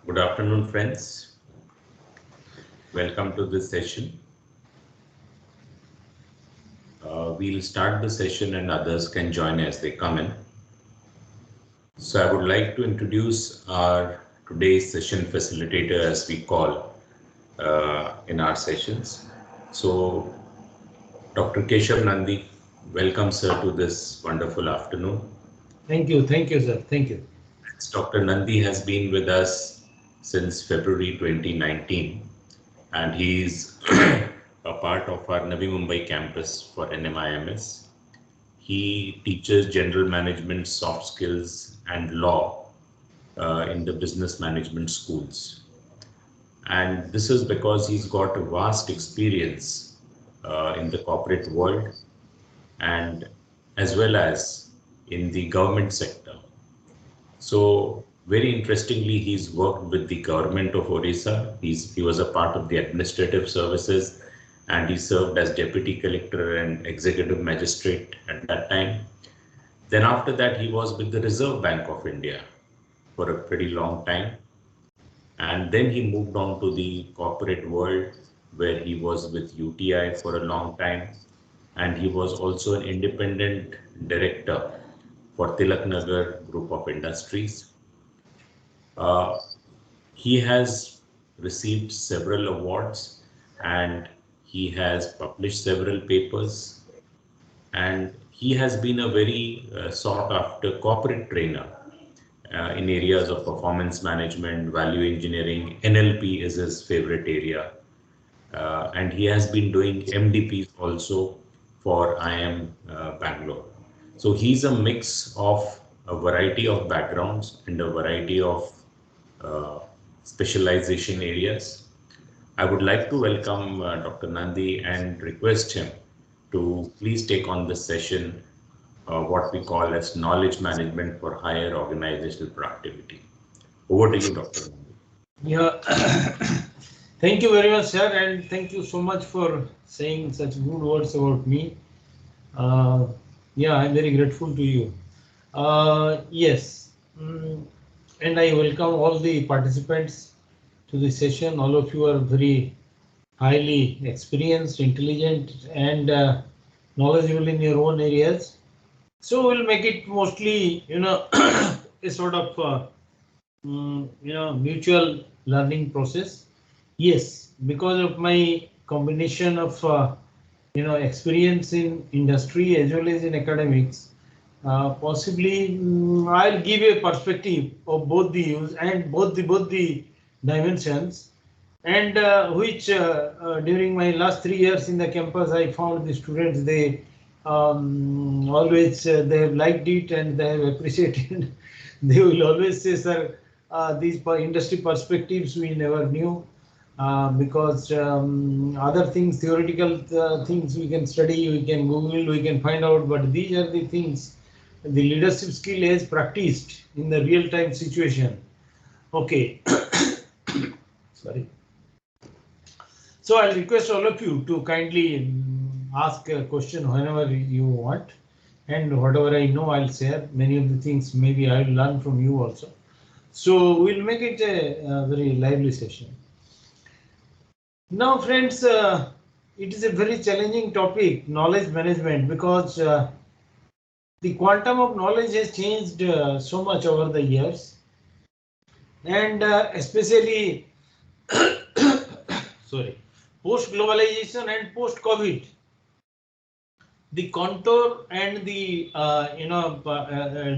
Good afternoon, friends. Welcome to this session. We'll start the session and others can join as they come in. So I would like to introduce our today's session facilitator, as we call in our sessions. So Dr. Keshab Nandy, welcome sir to this wonderful afternoon. Thank you, sir. Thank you. Dr. Nandy has been with us since February 2019, and he's a part of our Navi Mumbai campus for NMIMS. He teaches general management, soft skills, and law in the business management schools. And this is because he's got a vast experience in the corporate world and as well as in the government sector. So very interestingly, he's worked with the government of Orissa. He was a part of the administrative services, and he served as deputy collector and executive magistrate at that time. Then after that, he was with the Reserve Bank of India for a pretty long time. And then he moved on to the corporate world, where he was with UTI for a long time. And he was also an independent director for Tilak Nagar Group of Industries. He has received several awards and he has published several papers, and he has been a very sought after corporate trainer in areas of performance management, value engineering. NLP is his favorite area. And he has been doing MDPs also for IIM Bangalore. So he's a mix of a variety of backgrounds and a variety of specialization areas. I would like to welcome Dr. Nandy and request him to please take on this session what we call as knowledge management for higher organizational productivity. Over to you, Dr. Nandy. Yeah, thank you very much, sir, and thank you so much for saying such good words about me. Yeah, I'm very grateful to you. Yes, and I welcome all the participants to the session. All of you are very highly experienced, intelligent, and knowledgeable in your own areas. So we'll make it mostly, a sort of, mutual learning process. Yes, because of my combination of, experience in industry as well as in academics, possibly I'll give a perspective of both the use and both the dimensions, and which during my last 3 years in the campus, I found the students, they always they have liked it and they have appreciated. They will always say, sir, these industry perspectives we never knew, because other things, theoretical things we can study, we can Google, we can find out, but these are the things, the leadership skill is practiced in the real-time situation. Okay. Sorry. So I'll request all of you to kindly ask a question whenever you want, and whatever I know I'll share. Many of the things maybe I'll learn from you also. So we'll make it a very lively session. Now, friends, it is a very challenging topic, knowledge management, because the quantum of knowledge has changed so much over the years, and especially sorry, post-globalization and post-COVID, the contour and the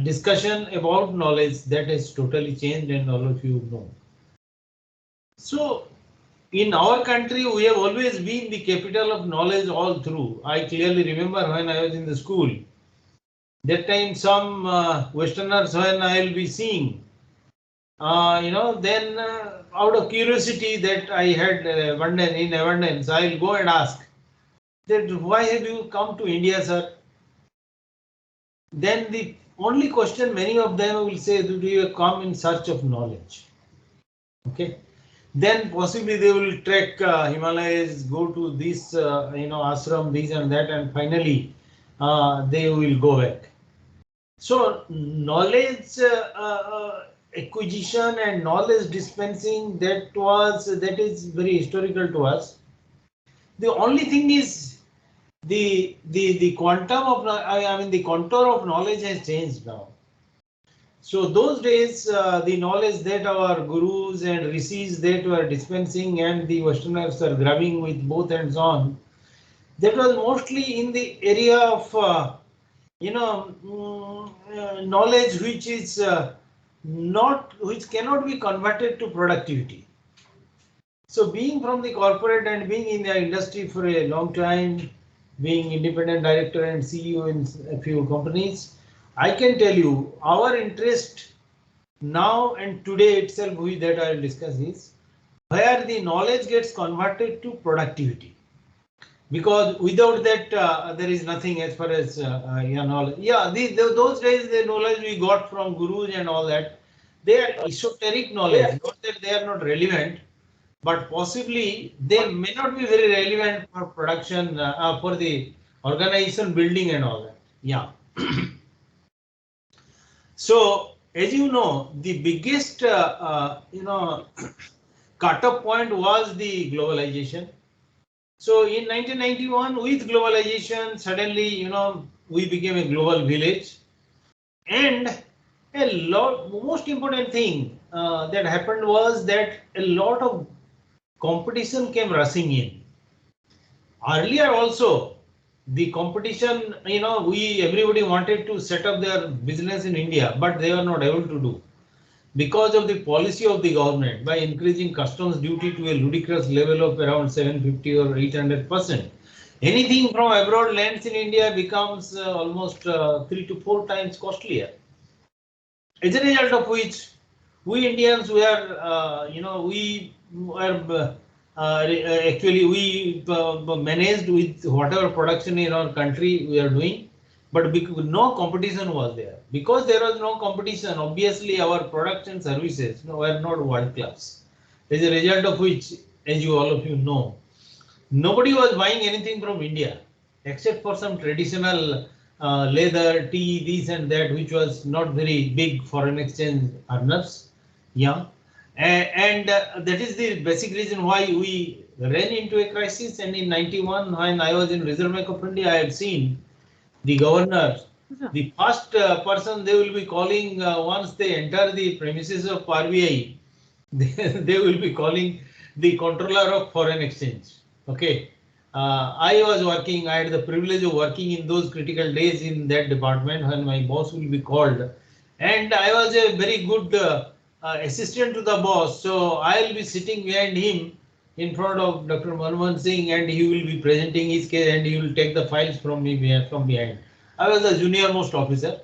discussion about knowledge, that has totally changed, and all of you know. So in our country, we have always been the capital of knowledge all through. I clearly remember when I was in the school, that time some Westerners, when I will be seeing, then out of curiosity that I had in abundance, I will go and ask that, why have you come to India, sir? Then the only question many of them will say, do you come in search of knowledge? Okay. Then possibly they will trek Himalayas, go to this, ashram, this and that, and finally they will go back. So knowledge acquisition and knowledge dispensing, that is very historical to us. The only thing is the quantum of, I mean the contour of knowledge has changed now. So those days, the knowledge that our gurus and rishis that were dispensing and the Westerners are grabbing with both hands on, that was mostly in the area of knowledge which is which cannot be converted to productivity. So being from the corporate and being in the industry for a long time, being independent director and CEO in a few companies, I can tell you our interest now and today itself that I will discuss is where the knowledge gets converted to productivity. Because without that, there is nothing as far as knowledge. Yeah, those days the knowledge we got from gurus and all that, they are esoteric knowledge. Not that they are not relevant, but possibly they may not be very relevant for production, for the organization building and all that. Yeah. So as you know, the biggest cut-off point was the globalization. So in 1991, with globalization, suddenly, we became a global village. And most important thing that happened was that a lot of competition came rushing in. Earlier also, the competition, everybody wanted to set up their business in India, but they were not able to do, because of the policy of the government by increasing customs duty to a ludicrous level of around 750 or 800%. Anything from abroad lands in India becomes almost 3 to 4 times costlier. As a result of which, we Indians were, we were actually we managed with whatever production in our country we are doing, but no competition was there. Because there was no competition, obviously our products and services were not world class. As a result of which, as you all of you know, nobody was buying anything from India except for some traditional leather, tea, this and that, which was not very big foreign exchange earners. Yeah. And that is the basic reason why we ran into a crisis. And in 91, when I was in Reserve Bank of India, I had seen the governors, the first person they will be calling once they enter the premises of RBI, they will be calling the controller of foreign exchange. Okay. I was working, I had the privilege of working in those critical days in that department when my boss will be called. And I was a very good assistant to the boss. So I will be sitting behind him in front of Dr. Manmohan Singh, and he will be presenting his case and he will take the files from me from behind. I was the junior most officer.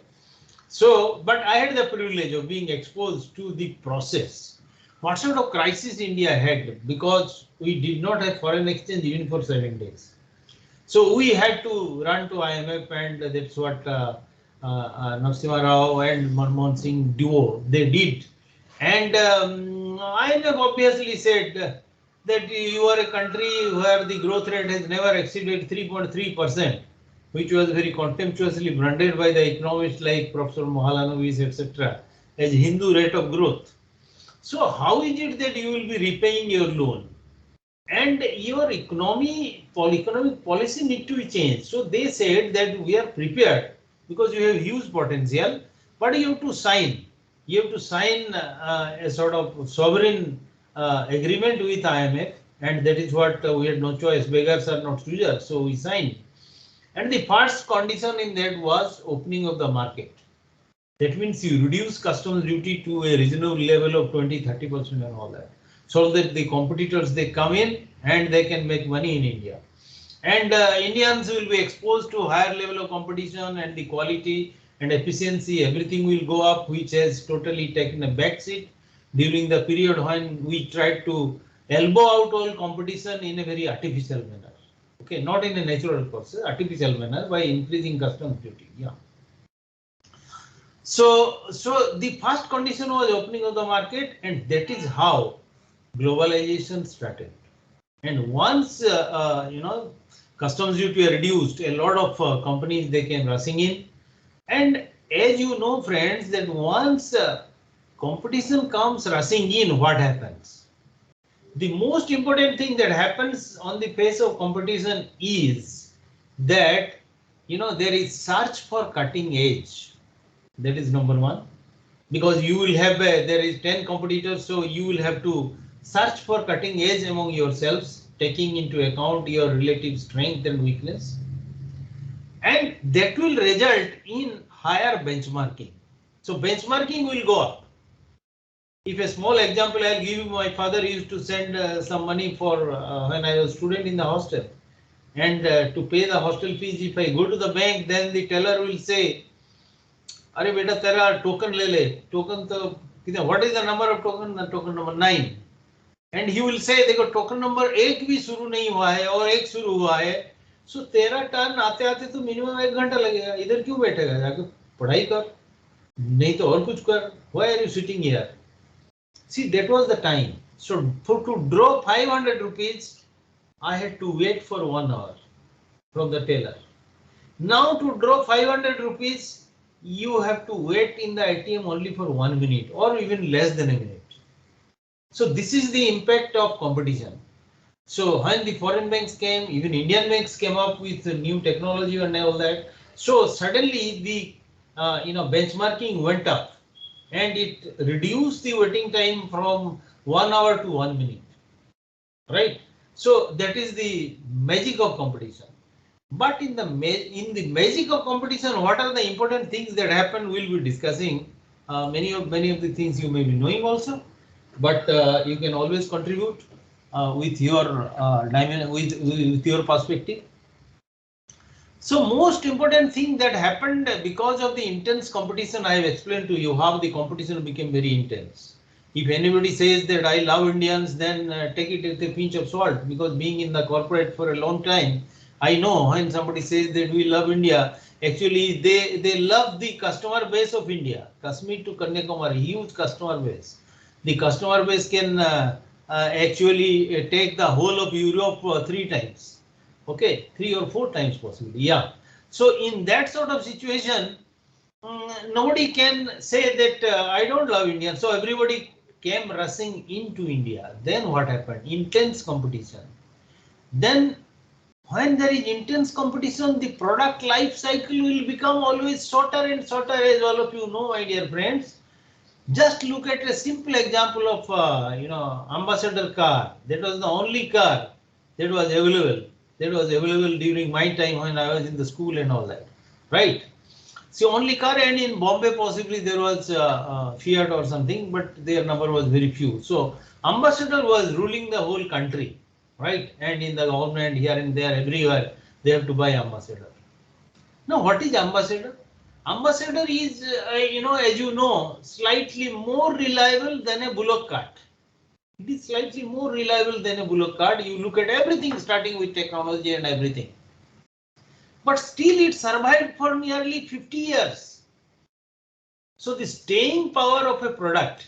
So, but I had the privilege of being exposed to the process. What sort of crisis India had, because we did not have foreign exchange even for 7 days. So we had to run to IMF, and that's what Narasimha Rao and Manmohan Singh duo they did. And IMF obviously said that you are a country where the growth rate has never exceeded 3.3%, which was very contemptuously branded by the economists like Professor Mahalanobis, etc., as Hindu rate of growth. So how is it that you will be repaying your loan? And your economic policy need to be changed. So they said that we are prepared because you have huge potential, but you have to sign. You have to sign a sort of sovereign agreement with IMF, and that is what we had no choice. Beggars are not choosers, so we signed. And the first condition in that was opening of the market. That means you reduce customs duty to a reasonable level of 20–30% and all that, so that the competitors they come in and they can make money in India. And Indians will be exposed to higher level of competition, and the quality and efficiency, everything will go up, which has totally taken a back seat during the period when we tried to elbow out all competition in a very artificial manner. Okay, not in a natural process, artificial manner by increasing customs duty. Yeah. So the first condition was opening of the market, and that is how globalization started. And once customs duty are reduced, a lot of companies they came rushing in. And as you know, friends, that once competition comes rushing in, what happens? The most important thing that happens on the face of competition is that there is search for cutting edge. That is number one, because you will have there is 10 competitors, so you will have to search for cutting edge among yourselves, taking into account your relative strength and weakness, and that will result in higher benchmarking. So benchmarking will go up. If a small example I'll give you, my father used to send some money for when I was student in the hostel, and to pay the hostel fees, if I go to the bank, then the teller will say, "Arey beta, tera token le le, token to what is the number of token? The token number 9." And he will say, देखो token number 1 भी शुरू नहीं हुआ है और 1 शुरू हुआ है, सो तेरा टर्न आते आते तो मिनिमम 1 घंटा लगेगा, इधर क्यों बैठेगा, जाके पढ़ाई कर, नहीं तो और कुछ कर, why are you sitting here? See, that was the time. So to draw 500 rupees, I had to wait for 1 hour from the teller. Now to draw 500 rupees, you have to wait in the ATM only for 1 minute or even less than a minute. So this is the impact of competition. So when the foreign banks came, even Indian banks came up with new technology and all that. So suddenly the benchmarking went up, and it reduced the waiting time from 1 hour to 1 minute, right? So that is the magic of competition. But in the magic of competition, what are the important things that happen? We'll be discussing many of the things you may be knowing also, but you can always contribute with your with your perspective. So most important thing that happened because of the intense competition, I have explained to you how the competition became very intense. If anybody says that I love Indians, then take it with a pinch of salt, because being in the corporate for a long time, I know when somebody says that we love India, actually they love the customer base of India. Kashmir to Kanyakumari, huge customer base. The customer base can actually take the whole of Europe 3 times. Okay, 3 or 4 times possibly. Yeah. So in that sort of situation, nobody can say that I don't love India. So everybody came rushing into India. Then what happened? Intense competition. Then when there is intense competition, the product life cycle will become always shorter and shorter, as all of you know, my dear friends. Just look at a simple example of Ambassador car. That was the only car that was available. That was available during my time when I was in the school and all that, right? So only car, and in Bombay possibly there was Fiat or something, but their number was very few. So Ambassador was ruling the whole country, right? And in the government here and there, everywhere, they have to buy Ambassador. Now what is Ambassador? Ambassador is, as you know, slightly more reliable than a bullock cart. It is slightly more reliable than a bullock cart. You look at everything starting with technology and everything. But still it survived for nearly 50 years. So the staying power of a product,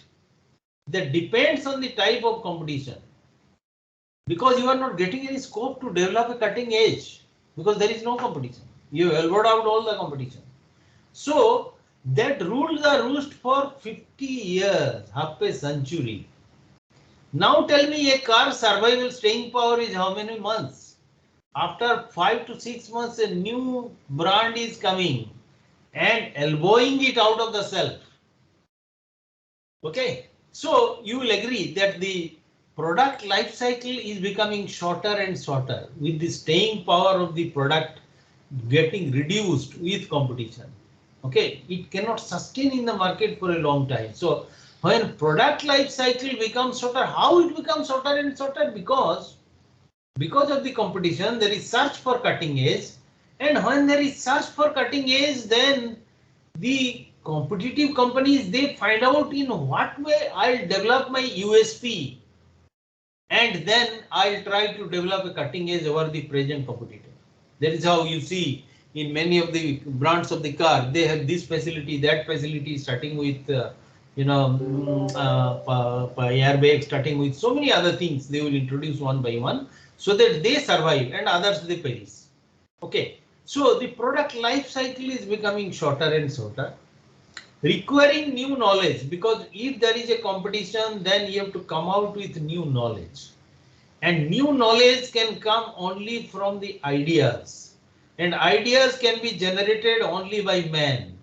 that depends on the type of competition, because you are not getting any scope to develop a cutting edge, because there is no competition. You have elbowed out all the competition. So that ruled the roost for 50 years, half a century. Now tell me, a car survival staying power is how many months? After 5 to 6 months, a new brand is coming and elbowing it out of the shelf. Okay, so you will agree that the product life cycle is becoming shorter and shorter, with the staying power of the product getting reduced with competition. Okay, it cannot sustain in the market for a long time. So when product life cycle becomes shorter, how it becomes shorter and shorter? Because of the competition, there is search for cutting edge, and when there is search for cutting edge, then the competitive companies, they find out in what way I'll develop my USP, and then I'll try to develop a cutting edge over the present competitor. That is how you see in many of the brands of the car, they have this facility, that facility, starting with airbag, starting with so many other things they will introduce one by one, so that they survive and others they perish. Okay, so the product life cycle is becoming shorter and shorter. requiring new knowledge, because if there is a competition, then you have to come out with new knowledge. And new knowledge can come only from the ideas. And ideas can be generated only by man.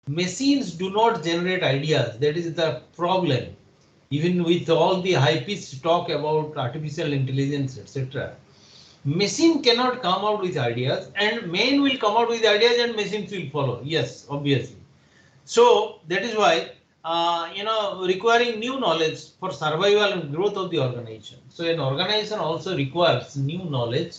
Machines do not generate ideas. That is the problem. Even with all the high-pitched talk about artificial intelligence, etc., machine cannot come out with ideas, and man will come out with ideas and machines will follow. Yes, obviously. So that is why, requiring new knowledge for survival and growth of the organization. So an organization also requires new knowledge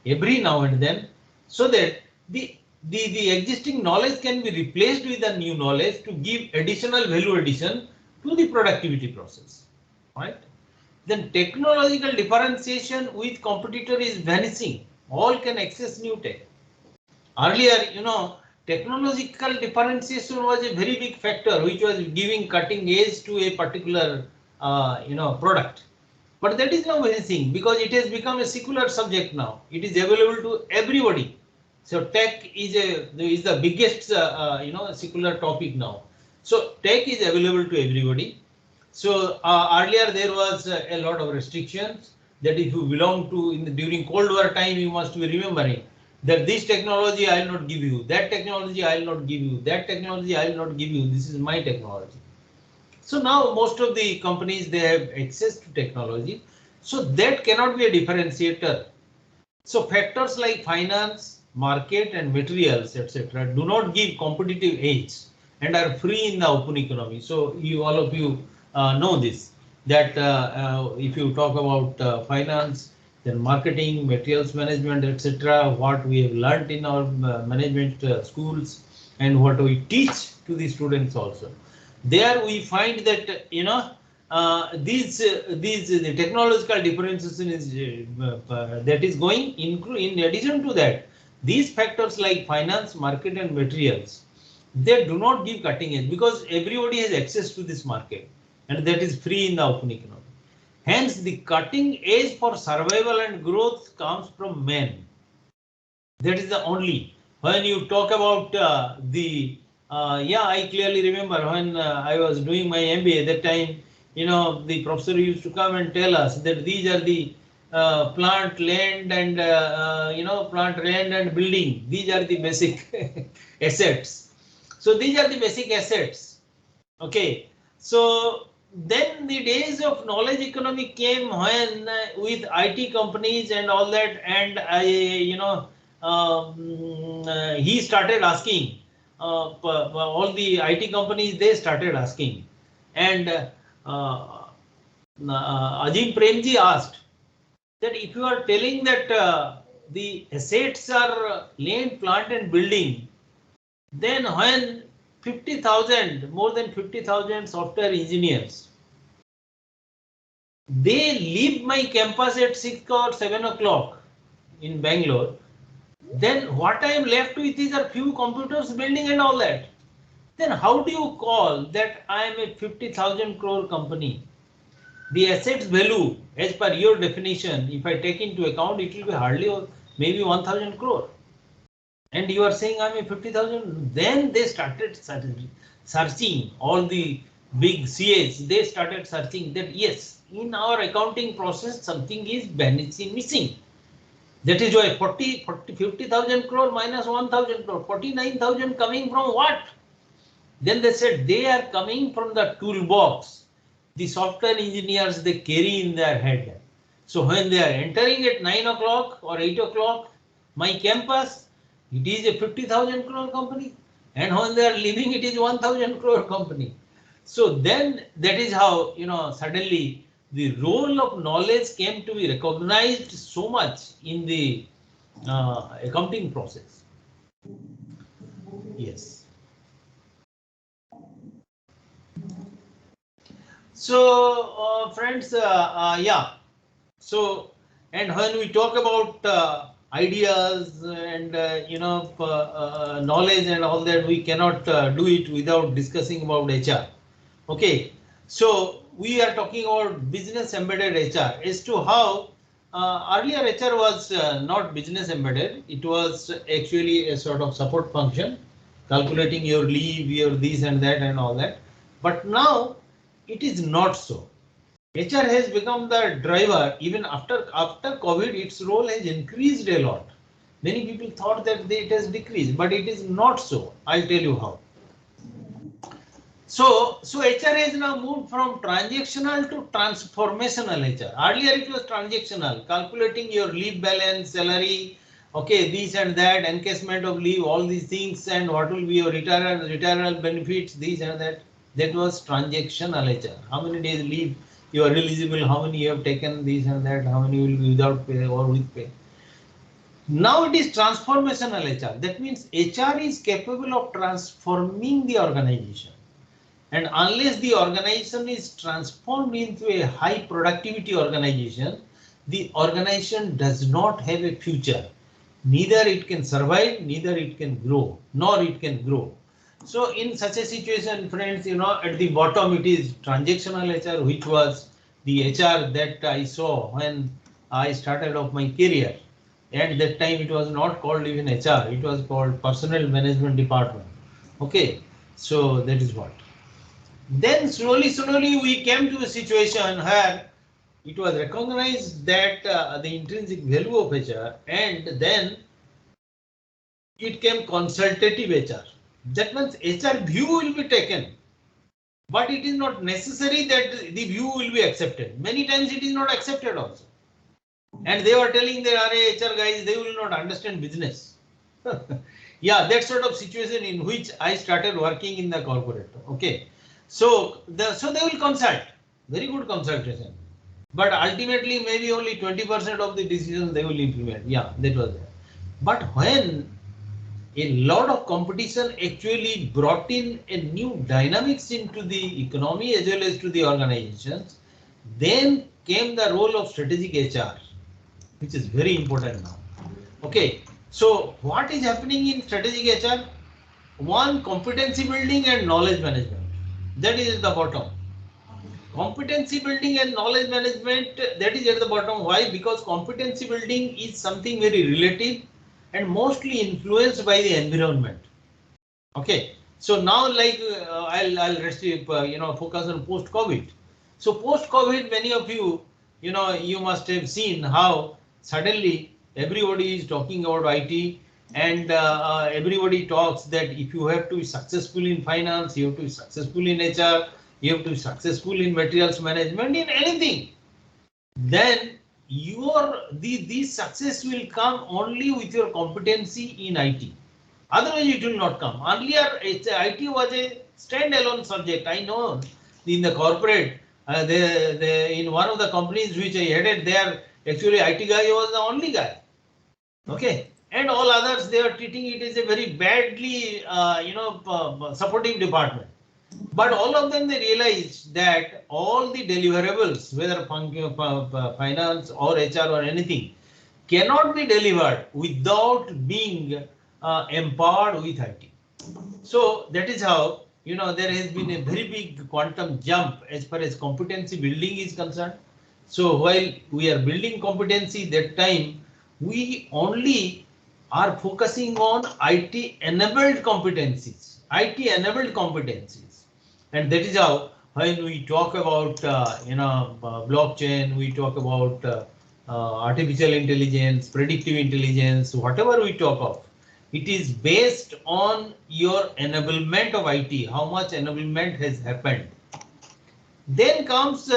every now and then, so that the existing knowledge can be replaced with a new knowledge to give additional value addition to the productivity process, right? Then technological differentiation with competitor is vanishing. All can access new tech. Earlier, technological differentiation was a very big factor which was giving cutting edge to a particular, product. But that is now vanishing because it has become a secular subject now. It is available to everybody. So tech is the biggest, secular topic now. So tech is available to everybody. So earlier there was a lot of restrictions that if you belong to during Cold War time, you must be remembering that this technology I will not give you, that technology I will not give you, that technology I will not give you. This is my technology. So now most of the companies, they have access to technology. So that cannot be a differentiator. So factors like finance, market and materials, etc., do not give competitive edge and are free in the open economy. So all of you know this, that if you talk about finance, then marketing, materials management, etc., what we have learned in our management schools and what we teach to the students also. There we find that these the technological differentiation is that is going. In addition to that, these factors like finance, market and materials, they do not give cutting edge because everybody has access to this market and that is free in the open economy. Hence, the cutting edge for survival and growth comes from men. That is the only. When you talk about I clearly remember when I was doing my MBA that time, the professor used to come and tell us that these are the plant, land and, plant, land and building. These are the basic assets. So these are the basic assets. Okay. So then the days of knowledge economy came when with IT companies and all that, and he started asking, all the IT companies, they started asking, and Ajim Premji asked that if you are telling that the assets are land, plant and building, then when 50,000, more than 50,000 software engineers, they leave my campus at 6 or 7 o'clock in Bangalore, then what I am left with is a few computers, building and all that. Then how do you call that I am a 50,000 crore company? The assets value as per your definition, if I take into account, it will be hardly or maybe 1,000 crore. And you are saying I'm a 50,000, then they started searching, all the big CAs, they started searching that yes, in our accounting process, something is missing. That is why 50,000 crore minus 1,000 crore, 49,000 coming from what? Then they said they are coming from the toolbox. The software engineers, they carry in their head. So when they are entering at 9 o'clock or 8 o'clock, my campus, it is a 50,000 crore company. And when they are leaving, it is 1,000 crore company. So then that is how, suddenly the role of knowledge came to be recognized so much in the accounting process. Yes. So, friends, yeah. So, and when we talk about ideas and knowledge and all that, we cannot do it without discussing about HR. Okay, so we are talking about business embedded HR as to how earlier HR was not business embedded. It was actually a sort of support function, calculating your leave, your this and that and all that. But now it is not so. HR has become the driver. Even after COVID, its role has increased a lot. Many people thought that it has decreased, but it is not so. I'll tell you how. So HR has now moved from transactional to transformational HR. Earlier it was transactional, calculating your leave balance, salary, okay, this and that, encashment of leave, all these things, and what will be your retirement benefits, this and that. That was transactional HR. How many days leave you are eligible, how many you have taken, this and that, how many will be without pay or with pay. Now it is transformational HR. That means HR is capable of transforming the organization. And unless the organization is transformed into a high productivity organization, the organization does not have a future. Neither it can survive, neither it can grow, nor it can grow. So in such a situation, friends, at the bottom it is transactional HR, which was the HR that I saw when I started off my career. At that time, it was not called even HR, it was called Personnel Management Department. Okay, so that is what. Then slowly we came to a situation where it was recognized that the intrinsic value of HR, and then it came consultative HR. That means HR view will be taken, but it is not necessary that the view will be accepted. Many times it is not accepted also. And they were telling their HR guys, they will not understand business. Yeah, that sort of situation in which I started working in the corporate. Okay. So they will consult, very good consultation, but ultimately maybe only 20% of the decisions they will implement. Yeah, that was there. But when a lot of competition actually brought in a new dynamics into the economy as well as to the organizations, then came the role of strategic HR, which is very important now. Okay, so what is happening in strategic HR? One, competency building and knowledge management. That is at the bottom. Competency building and knowledge management, that is at the bottom. Why? Because competency building is something very relative and mostly influenced by the environment. Okay, so now like I'll focus on post-COVID. So post-COVID, many of you, you must have seen how suddenly everybody is talking about IT, and everybody talks that if you have to be successful in finance, you have to be successful in HR, you have to be successful in materials management, in anything, then the success will come only with your competency in IT. Otherwise, it will not come. Earlier, IT was a standalone subject. I know in the corporate, in one of the companies which I headed, there actually IT guy was the only guy. Okay, and all others, they are treating it as a very badly, supportive department. But all of them, they realized that all the deliverables, whether finance or HR or anything, cannot be delivered without being empowered with IT. So that is how, there has been a very big quantum jump as far as competency building is concerned. So while we are building competency, that time we only are focusing on IT enabled competencies, and that is how when we talk about blockchain, we talk about artificial intelligence, predictive intelligence, whatever we talk of, it is based on your enablement of IT, how much enablement has happened. Then comes,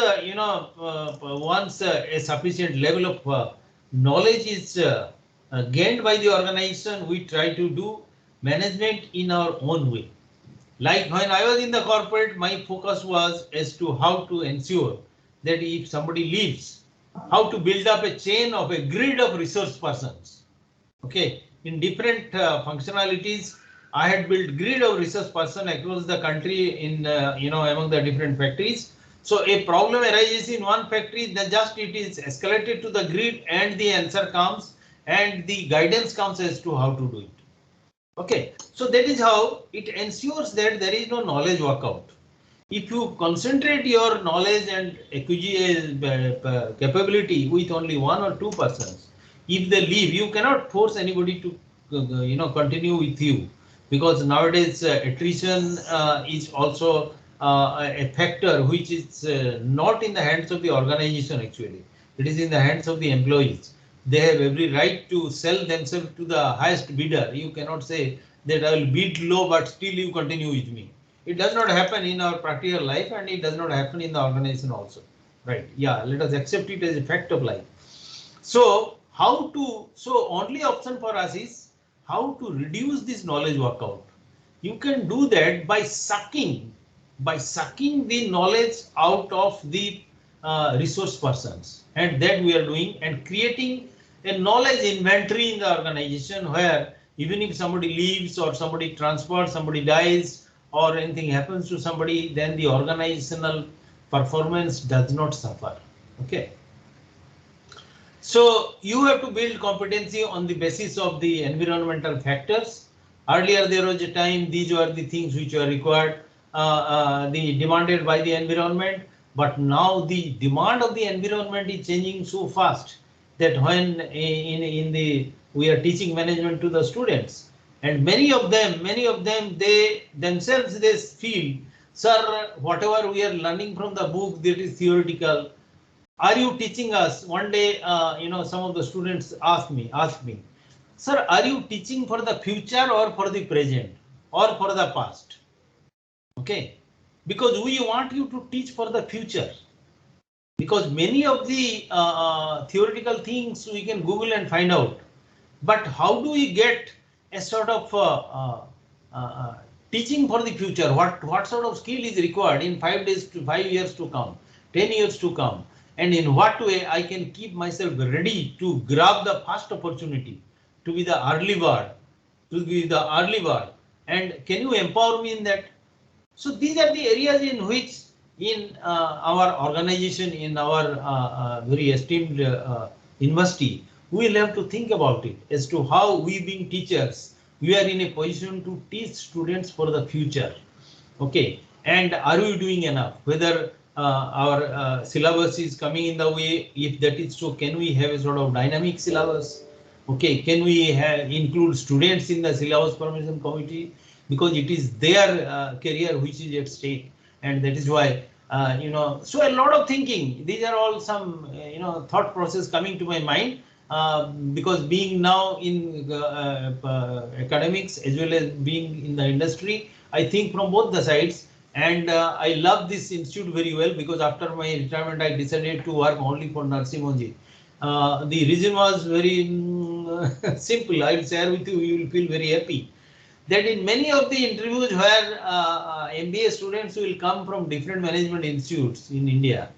once a sufficient level of knowledge is gained by the organization, we try to do management in our own way. Like when I was in the corporate, my focus was as to how to ensure that if somebody leaves, how to build up a chain of a grid of resource persons. Okay, in different functionalities, I had built grid of resource person across the country in among the different factories. So a problem arises in one factory, then just it is escalated to the grid and the answer comes and the guidance comes as to how to do it. Okay, so that is how it ensures that there is no knowledge workout. If you concentrate your knowledge and capability with only one or two persons, if they leave, you cannot force anybody to continue with you. because nowadays attrition is also a factor which is not in the hands of the organization actually. It is in the hands of the employees. They have every right to sell themselves to the highest bidder. You cannot say that I will bid low but still you continue with me. It does not happen in our practical life and it does not happen in the organization also. Right. Yeah, let us accept it as a fact of life. So how to, so only option for us is how to reduce this knowledge workout. You can do that by sucking the knowledge out of the resource persons, and that we are doing, and creating a knowledge inventory in the organization where even if somebody leaves or somebody transfers, somebody dies or anything happens to somebody, then the organizational performance does not suffer. Okay. So you have to build competency on the basis of the environmental factors. Earlier there was a time these were the things which were required, the demanded by the environment, but now the demand of the environment is changing so fast that when in the we are teaching management to the students, and many of them they themselves they feel, sir, whatever we are learning from the book that is theoretical, are you teaching us? One day, some of the students asked me, sir, are you teaching for the future or for the present or for the past? Okay, because we want you to teach for the future, because many of the theoretical things we can Google and find out, but how do we get a sort of teaching for the future? What sort of skill is required in 5 days to 5 years to come, 10 years to come, and in what way I can keep myself ready to grab the first opportunity, to be the early bird, and can you empower me in that? So these are the areas in which in our organization, in our very esteemed university, we will have to think about it as to how we being teachers, we are in a position to teach students for the future. Okay, and are we doing enough? Whether our syllabus is coming in the way, if that is so, can we have a sort of dynamic syllabus? Okay, can we include students in the syllabus formation committee, because it is their career which is at stake, and that is why so a lot of thinking. These are all some thought process coming to my mind, because being now in academics as well as being in the industry, I think from both the sides, and I love this institute very well, because after my retirement I decided to work only for Narsimhanji. The reason was very simple. I will share with you. You will feel very happy that in many of the interviews where MBA students will come from different management institutes in India,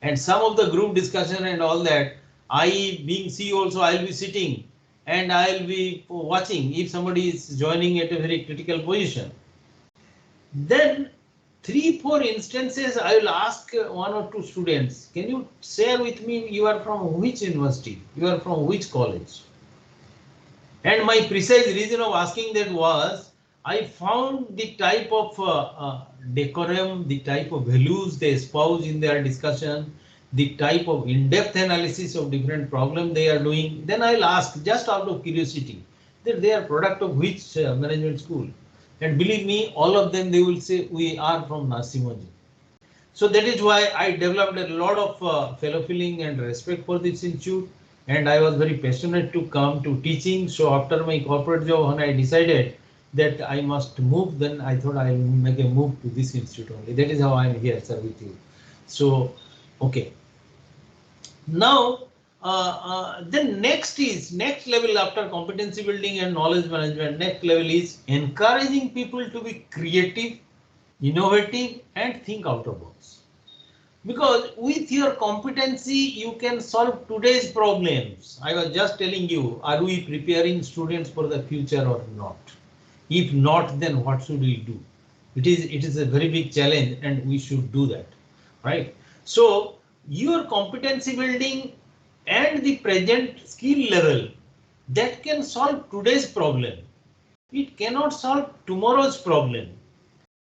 and some of the group discussion and all that, I being CEO also, I'll be sitting and I'll be watching if somebody is joining at a very critical position. Then 3-4 instances I will ask one or two students, can you share with me you are from which university, you are from which college? And my precise reason of asking that was, I found the type of decorum, the type of values they espouse in their discussion, the type of in-depth analysis of different problems they are doing. Then I'll ask, just out of curiosity, that they are product of which management school. And believe me, all of them, they will say, we are from Narsimhanji. So that is why I developed a lot of fellow feeling and respect for this institute. And I was very passionate to come to teaching. So after my corporate job, when I decided that I must move, then I thought I'll make a move to this institute only. That is how I'm here, sir, with you. So, okay. Now, then next level after competency building and knowledge management, next level is encouraging people to be creative, innovative, and think out of box. Because with your competency, you can solve today's problems. I was just telling you, are we preparing students for the future or not? If not, then what should we do? It is a very big challenge and we should do that, right? So your competency building and the present skill level, that can solve today's problem. It cannot solve tomorrow's problem.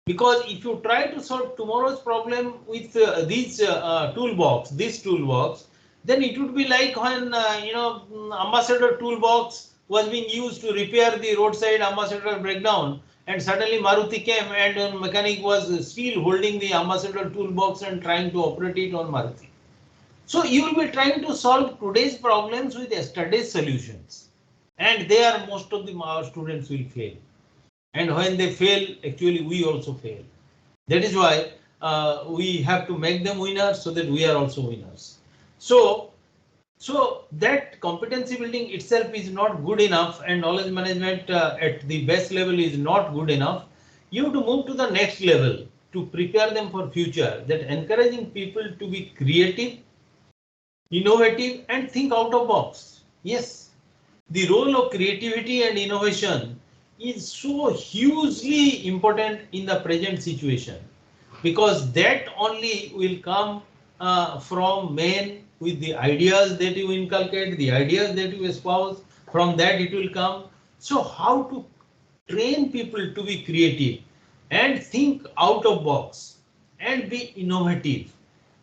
Because if you try to solve tomorrow's problem with this toolbox, then it would be like when ambassador toolbox was being used to repair the roadside ambassador breakdown, and suddenly Maruti came and a mechanic was still holding the ambassador toolbox and trying to operate it on Maruti. So you will be trying to solve today's problems with yesterday's solutions, and there most of our students will fail. And when they fail, actually we also fail. That is why we have to make them winners so that we are also winners. So that competency building itself is not good enough, and knowledge management at the base level is not good enough. You have to move to the next level to prepare them for future, that encouraging people to be creative, innovative and think out of box. Yes, the role of creativity and innovation is so hugely important in the present situation, because that only will come from men with the ideas that you inculcate, the ideas that you espouse, from that it will come. So how to train people to be creative and think out of box and be innovative?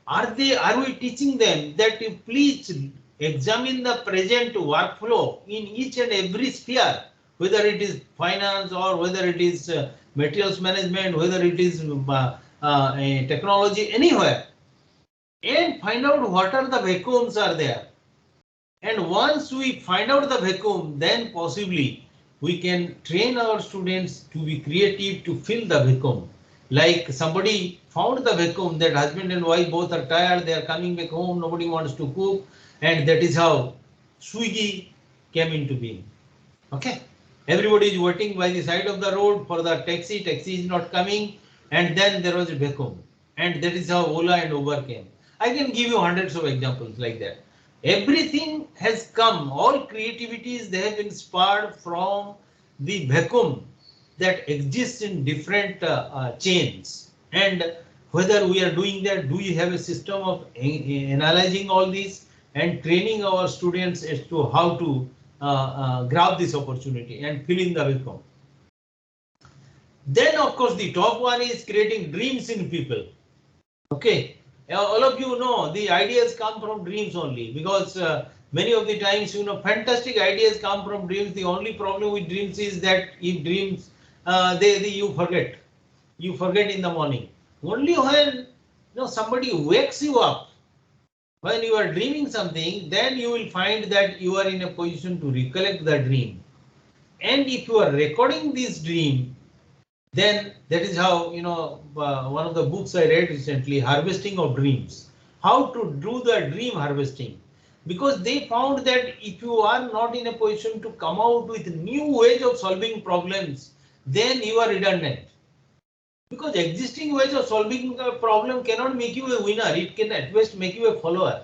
Are we teaching them that you please examine the present workflow in each and every sphere, whether it is finance or whether it is materials management, whether it is technology, anywhere, and find out what are the vacuums are there. And once we find out the vacuum, then possibly we can train our students to be creative to fill the vacuum. Like somebody found the vacuum, that husband and wife both are tired, they are coming back home, nobody wants to cook, and that is how Swiggy came into being. Okay, everybody is waiting by the side of the road for the taxi, taxi is not coming, and then there was a vacuum, and that is how Ola and Uber came. I can give you hundreds of examples like that. Everything has come, all creativities, they have been spurred from the vacuum that exists in different chains. And whether we are doing that, do we have a system of analyzing all these and training our students as to how to grab this opportunity and fill in the vacuum. Then of course the top one is creating dreams in people. Okay, all of you know the ideas come from dreams only, because many of the times, you know, fantastic ideas come from dreams. The only problem with dreams is that if dreams you forget in the morning. Only when somebody wakes you up, when you are dreaming something, then you will find that you are in a position to recollect the dream. And if you are recording this dream, then that is how, one of the books I read recently, Harvesting of Dreams, how to do the dream harvesting. Because they found that if you are not in a position to come out with new ways of solving problems, then you are redundant. Because existing ways of solving a problem cannot make you a winner, it can at best make you a follower.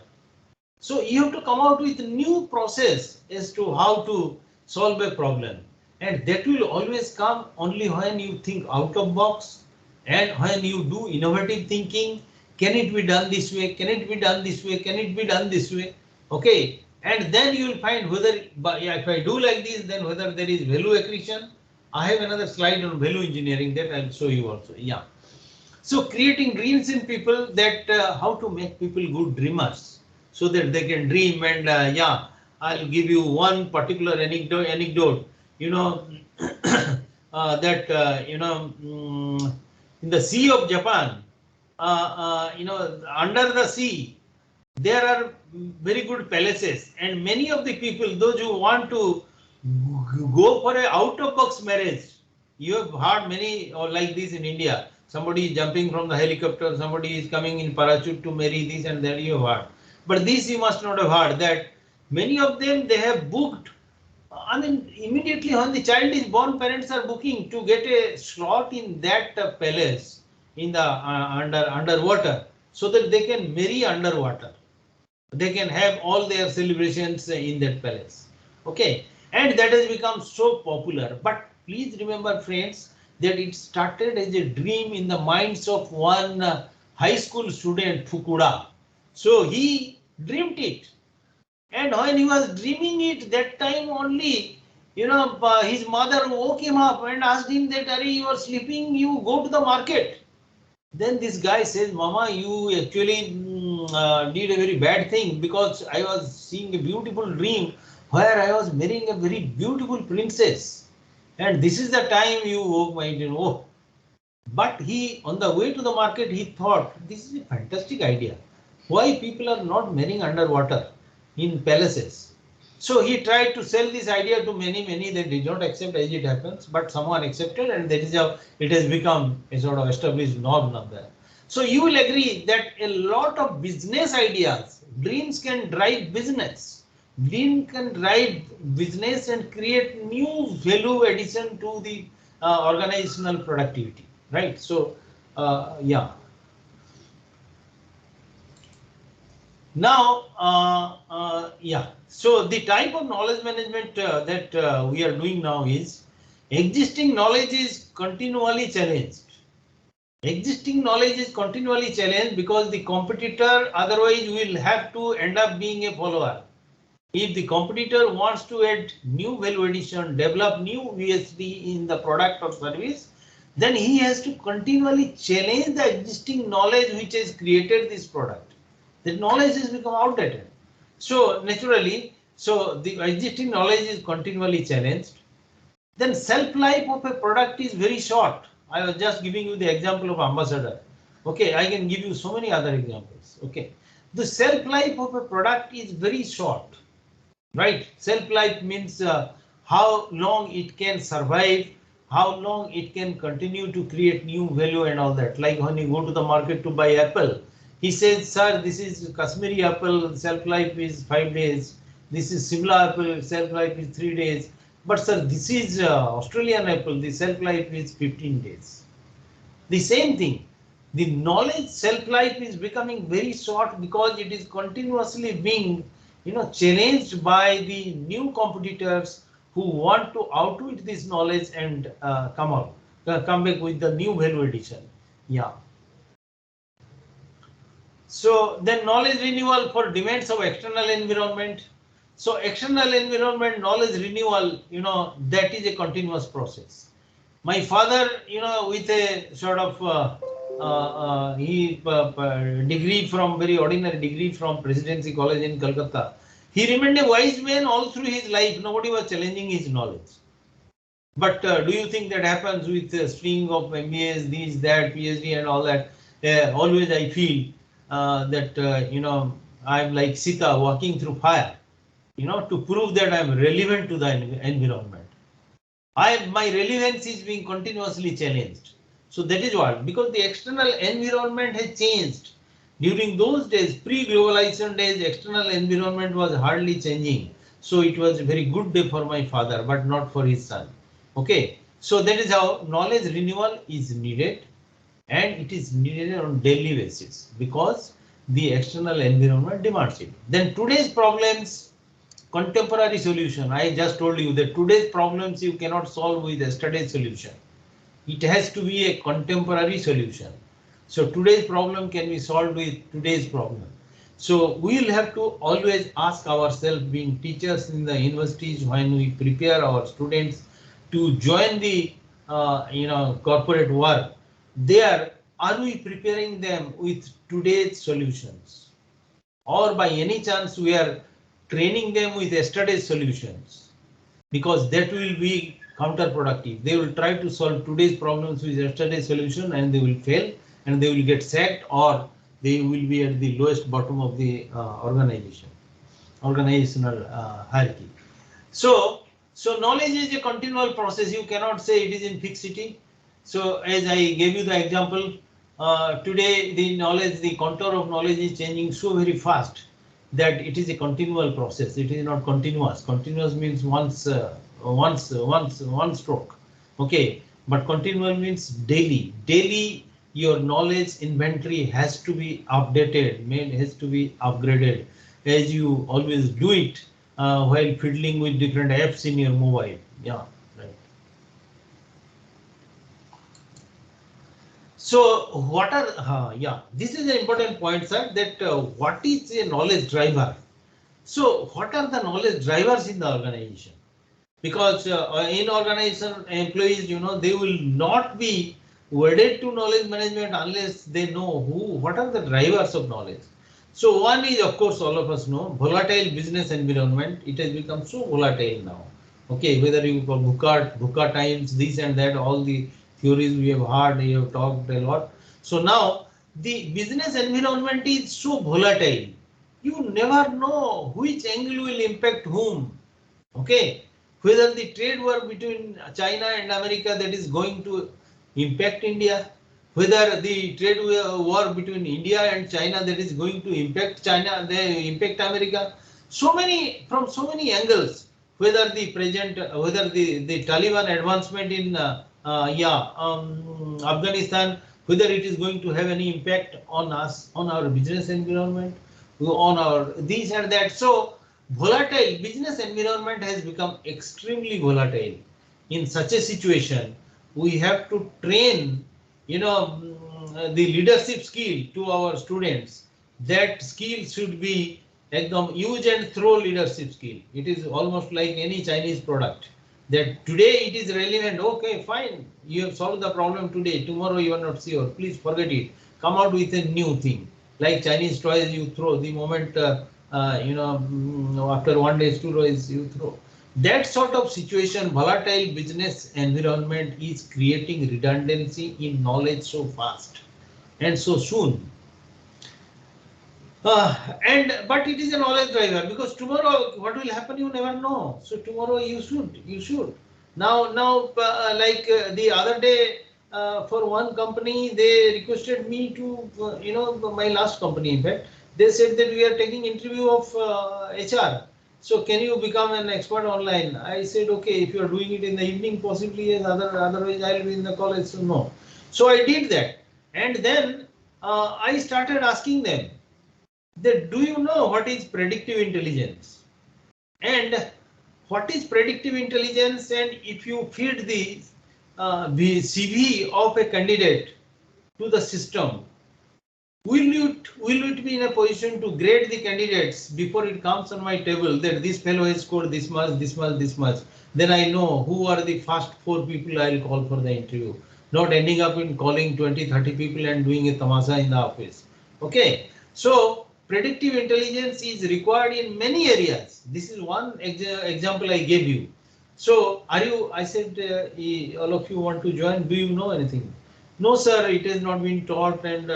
So you have to come out with a new process as to how to solve a problem. And that will always come only when you think out of box and when you do innovative thinking. Can it be done this way? Can it be done this way? Can it be done this way? Okay. And then you will find whether, if I do like this, then whether there is value accretion. I have another slide on value engineering that I'll show you also. Yeah. So creating dreams in people, that how to make people good dreamers so that they can dream. And yeah, I'll give you one particular anecdote. That in the Sea of Japan, under the sea, there are very good palaces, and many of the people, those who want to go for a out-of-box marriage, you have heard many like this in India. Somebody is jumping from the helicopter, somebody is coming in parachute to marry, this and that you have heard. But this you must not have heard, that many of them, they have booked. I mean, immediately when the child is born, parents are booking to get a slot in that palace in the underwater, so that they can marry underwater. They can have all their celebrations in that palace. Okay, and that has become so popular. But please remember, friends, that it started as a dream in the minds of one high school student, Fukuda. So he dreamed it. And when he was dreaming it, that time only, his mother woke him up and asked him that, "Are you are sleeping? You go to the market." Then this guy says, "Mama, you actually did a very bad thing, because I was seeing a beautiful dream where I was marrying a very beautiful princess. And this is the time you woke my interest. Oh, but he, on the way to the market, he thought, this is a fantastic idea. Why people are not marrying underwater in palaces? So he tried to sell this idea to many. They did not accept as it happens, but someone accepted, and that is how it has become a sort of established norm now there. So you will agree that a lot of business ideas, dreams can drive business. Dream can drive business and create new value addition to the organizational productivity, right? So, yeah. Now, yeah. So the type of knowledge management that we are doing now is existing knowledge is continually challenged. Existing knowledge is continually challenged because the competitor otherwise will have to end up being a follower. If the competitor wants to add new value addition, develop new USD in the product or service, then he has to continually challenge the existing knowledge which has created this product. The knowledge has become outdated. So naturally, so the existing knowledge is continually challenged. Then shelf life of a product is very short. I was just giving you the example of ambassador. Okay, I can give you so many other examples. Okay, the shelf life of a product is very short, right? Shelf life means how long it can survive, how long it can continue to create new value and all that. Like when you go to the market to buy apple, he says, sir, this is Kashmiri apple, shelf life is 5 days. This is Simla apple, shelf life is 3 days. But sir, this is Australian apple, the shelf life is 15 days. The same thing, the knowledge shelf life is becoming very short because it is continuously being, challenged by the new competitors who want to outwit this knowledge and come back with the new value addition. Yeah. So then knowledge renewal for demands of external environment. So external environment knowledge renewal, that is a continuous process. My father, with a sort of degree from very ordinary degree from Presidency College in Calcutta, he remained a wise man all through his life. Nobody was challenging his knowledge. But do you think that happens with a string of MBAs, these, that, PhD, and all that? Always I feel that I'm like Sita walking through fire, to prove that I'm relevant to the environment. My relevance is being continuously challenged. So that is what, because the external environment has changed. During those days, pre-globalization days, external environment was hardly changing. So it was a very good day for my father, but not for his son. Okay, so that is how knowledge renewal is needed, and it is needed on daily basis because the external environment demands it. Then today's problems, contemporary solution. I just told you that today's problems you cannot solve with yesterday's solution. It has to be a contemporary solution. So today's problem can be solved with today's problem. So we will have to always ask ourselves, being teachers in the universities, when we prepare our students to join the corporate work, there are we preparing them with today's solutions, or by any chance we are training them with yesterday's solutions, because that will be counterproductive. They will try to solve today's problems with yesterday's solution and they will fail and they will get sacked, or they will be at the lowest bottom of the organizational hierarchy. So knowledge is a continual process. You cannot say it is in fixity. So as I gave you the example, today the contour of knowledge is changing so very fast that it is a continual process. It is not continuous. Continuous means one stroke. Okay, but continual means daily. Daily, your knowledge inventory has to be updated, has to be upgraded, as you always do it while fiddling with different apps in your mobile. Yeah, right. So what are, this is an important point, sir, that what is a knowledge driver? So what are the knowledge drivers in the organization? Because in organization employees, they will not be wedded to knowledge management unless they know what are the drivers of knowledge. So one is, of course, all of us know, volatile business environment. It has become so volatile now. Okay, whether you call VUCA times, this and that, all the theories we have heard, we have talked a lot. So now the business environment is so volatile. You never know which angle will impact whom. Okay, whether the trade war between China and America that is going to impact India, whether the trade war between India and China that is going to impact China, they impact America. So many, from so many angles, whether the present, whether the Taliban advancement in Afghanistan, whether it is going to have any impact on us, on our business environment, on our this and that. So volatile business environment has become extremely volatile. In such a situation, we have to train, the leadership skill to our students. That skill should be use and throw leadership skill. It is almost like any Chinese product. That today it is relevant. Okay, fine. You have solved the problem today. Tomorrow you are not sure. Please forget it. Come out with a new thing. Like Chinese toys, you throw the moment. After 1 day, 2 days, you throw. That sort of situation, volatile business environment is creating redundancy in knowledge so fast and so soon. But it is a knowledge driver, because tomorrow what will happen you never know. So tomorrow you should. Like the other day, for one company they requested me to, my last company in fact, they said that we are taking interview of HR. So can you become an expert online? I said okay, if you are doing it in the evening possibly, yes, otherwise I will be in the college, so no. So I did that, and then I started asking them that, do you know what is predictive intelligence, and what is predictive intelligence, and if you feed the CV of a candidate to the system, will it be in a position to grade the candidates before it comes on my table that this fellow has scored this much, this much, this much? Then I know who are the first 4 people I will call for the interview, not ending up in calling 20, 30 people and doing a tamasha in the office. Okay, so predictive intelligence is required in many areas. This is one example I gave you. So are you, I said, all of you want to join, do you know anything? No, sir, it has not been taught, and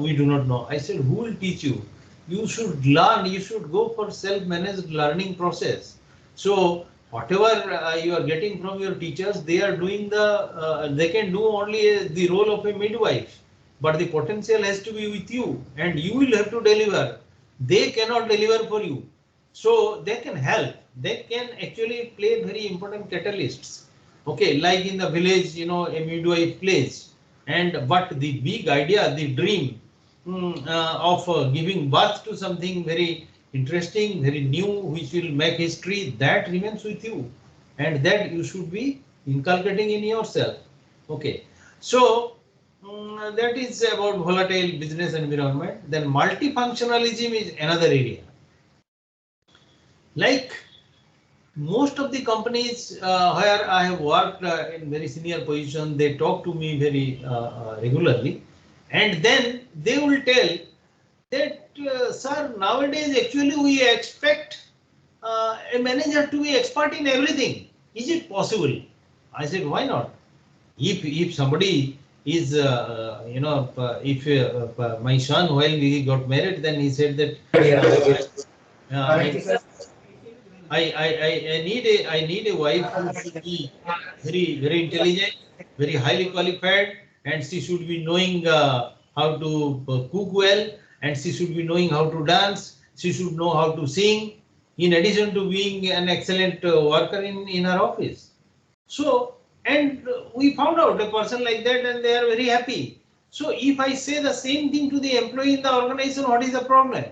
we do not know. I said, who will teach you? You should learn, you should go for self-managed learning process. So whatever you are getting from your teachers, they are doing they can do only the role of a midwife, but the potential has to be with you, and you will have to deliver. They cannot deliver for you. So they can help. They can actually play very important catalysts. Okay, like in the village, a midwife plays. And but the big idea, the dream of giving birth to something very interesting, very new, which will make history, that remains with you, and that you should be inculcating in yourself. Okay, so that is about volatile business environment. Then multifunctionalism is another area. Like most of the companies where I have worked in very senior position, they talk to me very regularly, and then they will tell that, sir, nowadays actually we expect a manager to be expert in everything. Is it possible? I said, why not? If somebody is, if my son, while we got married, then he said that I need a wife who should be very intelligent, very highly qualified, and she should be knowing how to cook well, and she should be knowing how to dance. She should know how to sing, in addition to being an excellent worker in her office. So, and we found out a person like that, and they are very happy. So if I say the same thing to the employee in the organization, what is the problem?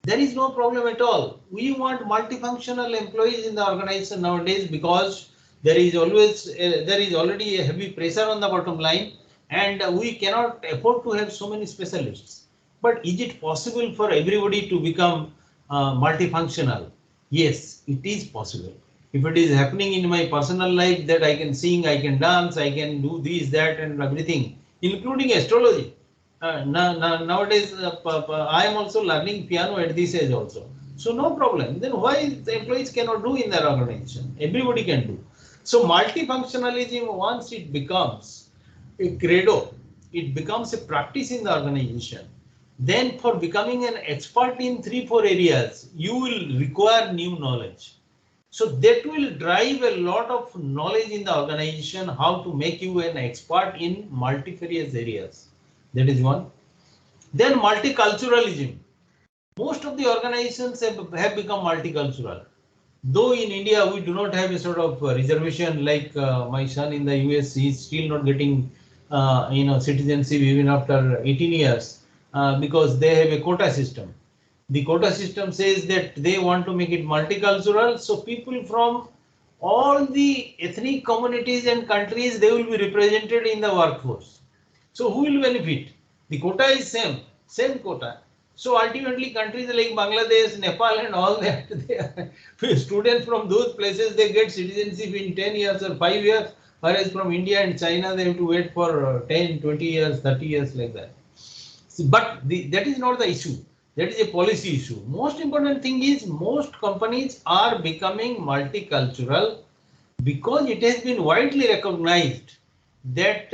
There is no problem at all. We want multifunctional employees in the organization nowadays, because there is already a heavy pressure on the bottom line, and we cannot afford to have so many specialists. But is it possible for everybody to become multifunctional? Yes, it is possible. If it is happening in my personal life that I can sing, I can dance, I can do this, that, and everything, including astrology. Nowadays, I am also learning piano at this age also. So no problem. Then why the employees cannot do in their organization? Everybody can do. So multifunctionalism, once it becomes a credo, it becomes a practice in the organization. Then for becoming an expert in 3-4 areas, you will require new knowledge. So that will drive a lot of knowledge in the organization, how to make you an expert in multifarious areas. That is one. Then multiculturalism. Most of the organizations have become multicultural. Though in India we do not have a sort of reservation like my son in the US, he is still not getting citizenship even after 18 years because they have a quota system. The quota system says that they want to make it multicultural, so people from all the ethnic communities and countries, they will be represented in the workforce. So who will benefit? The quota is same quota. So ultimately countries like Bangladesh, Nepal and all that, students from those places, they get citizenship in 10 years or 5 years, whereas from India and China, they have to wait for 10, 20 years, 30 years like that. But that is not the issue. That is a policy issue. Most important thing is most companies are becoming multicultural because it has been widely recognized that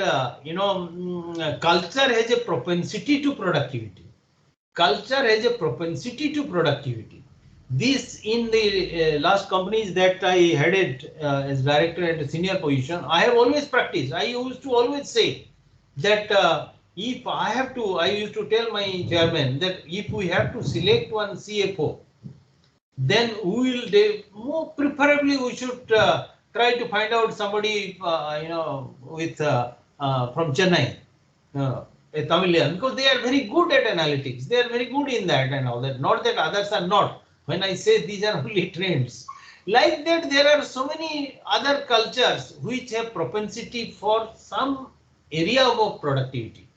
culture has a propensity to productivity. Culture has a propensity to productivity. This in the last companies that I headed as director at a senior position, I have always practiced. I used to always say that if I have to, I used to tell my chairman that if we have to select one CFO, then we will more preferably we should try to find out somebody with from Chennai, a Tamilian, because they are very good at analytics. They are very good in that and all that. Not that others are not. When I say these are only trends, like that, there are so many other cultures which have propensity for some area of productivity.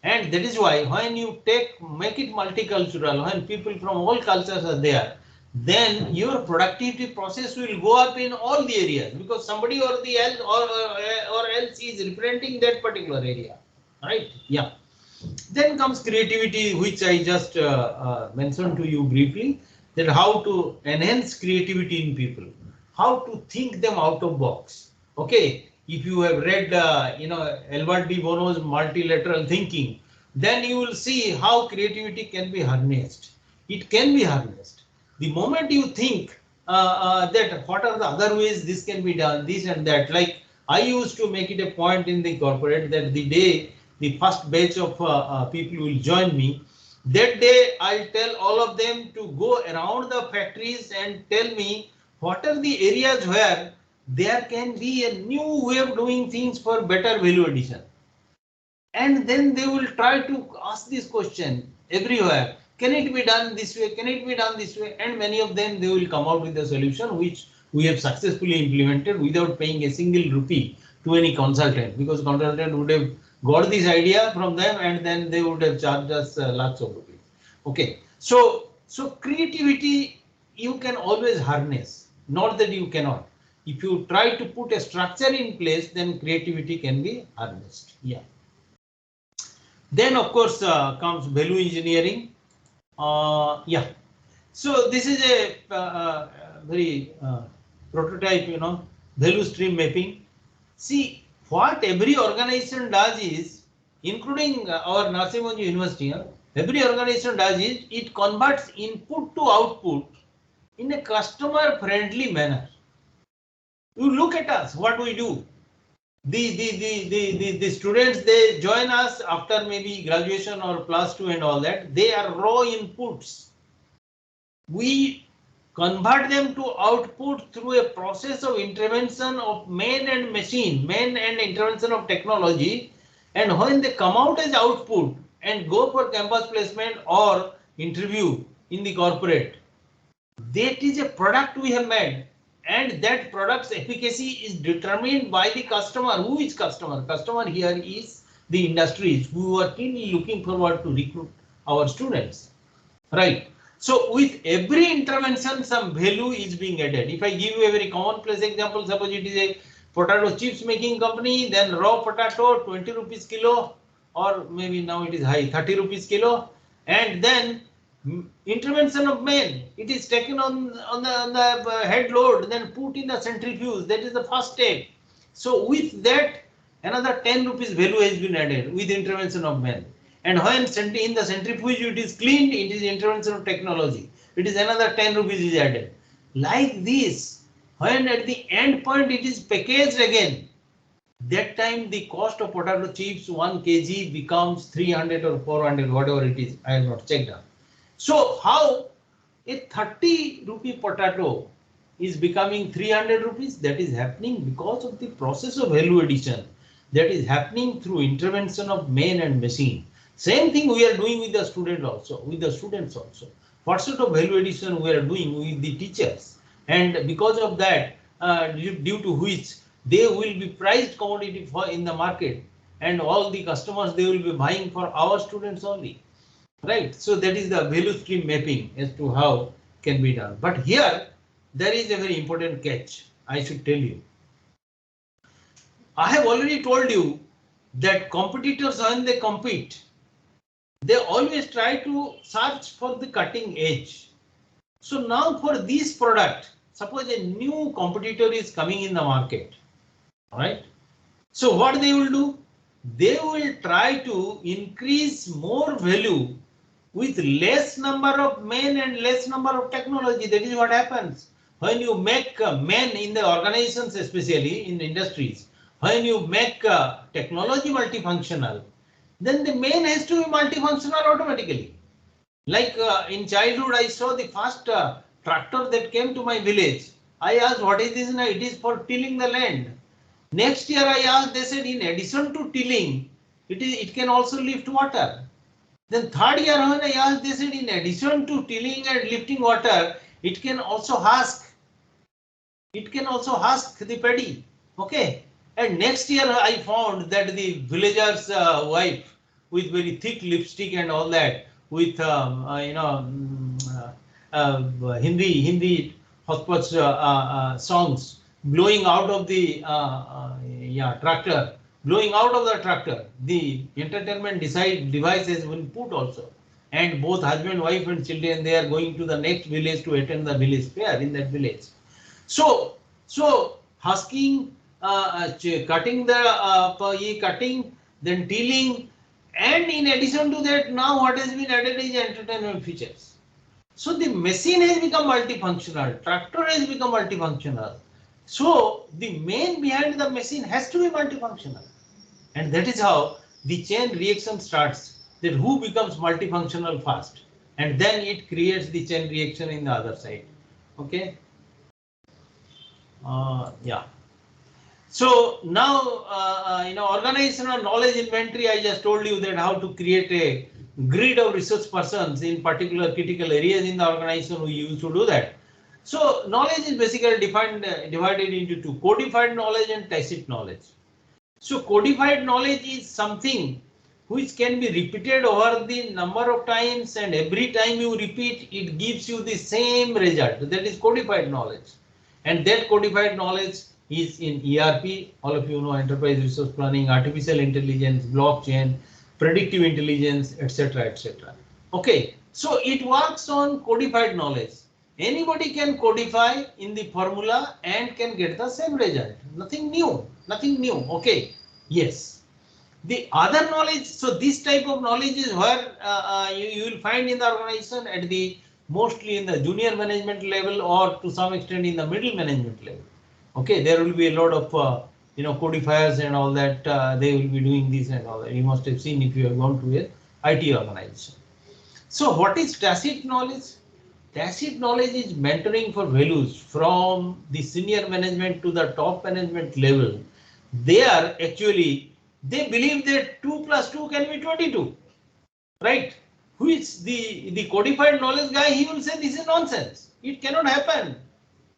And that is why when you make it multicultural, when people from all cultures are there, then your productivity process will go up in all the areas because somebody or the else or else is representing that particular area, right? Yeah. Then comes creativity, which I just mentioned to you briefly, that how to enhance creativity in people, how to think them out of box. Okay, if you have read, Albert de Bono's multilateral thinking, then you will see how creativity can be harnessed. It can be harnessed. The moment you think that what are the other ways this can be done, this and that, like I used to make it a point in the corporate that the day the first batch of people will join me, that day I'll tell all of them to go around the factories and tell me what are the areas where there can be a new way of doing things for better value addition. And then they will try to ask this question everywhere. Can it be done this way? Can it be done this way? And many of them, they will come out with a solution which we have successfully implemented without paying a single rupee to any consultant, because consultant would have got this idea from them and then they would have charged us lakhs of rupees. Okay, so creativity you can always harness, not that you cannot. If you try to put a structure in place, then creativity can be harnessed. Yeah. Then of course comes value engineering. Yeah. So this is a very prototype, value stream mapping. See, what every organization does is, including our Narasimha University, every organization does is it converts input to output in a customer friendly manner. You look at us, what we do. The students, they join us after maybe graduation or +2 and all that. They are raw inputs. We convert them to output through a process of intervention of man and machine, man and intervention of technology. And when they come out as output and go for campus placement or interview in the corporate, that is a product we have made. And that product's efficacy is determined by the customer. Who is customer? Customer here is the industries who are keenly looking forward to recruit our students, right? So with every intervention, some value is being added. If I give you a very commonplace example, suppose it is a potato chips making company, then raw potato 20 rupees kilo, or maybe now it is high, 30 rupees kilo, and then intervention of men. It is taken on the head load, then put in the centrifuge. That is the first step. So with that, another 10 rupees value has been added with intervention of men. And when in the centrifuge it is cleaned, it is intervention of technology. It is another 10 rupees is added. Like this, when at the end point it is packaged again, that time the cost of potato chips 1 kg becomes 300 or 400, whatever it is. I have not checked out. So how a 30 rupee potato is becoming 300 rupees? That is happening because of the process of value addition that is happening through intervention of man and machine. Same thing we are doing with the student also, with the students also. What sort of value addition we are doing with the teachers, and because of that, due to which they will be priced commodity for in the market, and all the customers they will be buying for our students only. Right, so that is the value stream mapping as to how can be done. But here there is a very important catch, I should tell you. I have already told you that competitors, when they compete, they always try to search for the cutting edge. So now for this product, suppose a new competitor is coming in the market, right? So what they will do? They will try to increase more value with less number of men and less number of technology. That is what happens when you make men in the organizations, especially in the industries. When you make technology multifunctional, then the man has to be multifunctional automatically. Like in childhood, I saw the first tractor that came to my village. I asked, what is this? It is for tilling the land. Next year I asked, they said in addition to tilling, it can also lift water. Then third year when I asked, they said in addition to tilling and lifting water, it can also husk. It can also husk the paddy. Okay. And next year I found that the villager's wife with very thick lipstick and all that, with Hindi hotspots songs blowing out of the tractor, blowing out of the tractor. The entertainment device has been put also, and both husband, wife, and children, they are going to the next village to attend the village fair in that village. So husking, cutting the cutting, then tilling, and in addition to that, now what has been added is entertainment features. So the machine has become multifunctional, tractor has become multifunctional. So the main behind the machine has to be multifunctional, and that is how the chain reaction starts. That who becomes multifunctional first, and then it creates the chain reaction in the other side. Okay. Yeah. So now, organizational knowledge inventory, I just told you that how to create a grid of research persons in particular critical areas in the organization. We used to do that. So knowledge is basically divided into two: codified knowledge and tacit knowledge. So codified knowledge is something which can be repeated over the number of times, and every time you repeat, it gives you the same result. That is codified knowledge. And that codified knowledge is in ERP, all of you know, enterprise resource planning, artificial intelligence, blockchain, predictive intelligence, etc., etc. Okay, so it works on codified knowledge. Anybody can codify in the formula and can get the same result. Nothing new, nothing new. Okay, yes. The other knowledge, so this type of knowledge is where you will find in the organization at the mostly in the junior management level, or to some extent in the middle management level. Okay, there will be a lot of codifiers and all that. They will be doing this and all that. You must have seen if you have gone to a IT organization. So what is tacit knowledge? Tacit knowledge is mentoring for values from the senior management to the top management level. They are actually, they believe that 2 plus 2 can be 22, right? Who is the codified knowledge guy? He will say this is nonsense. It cannot happen.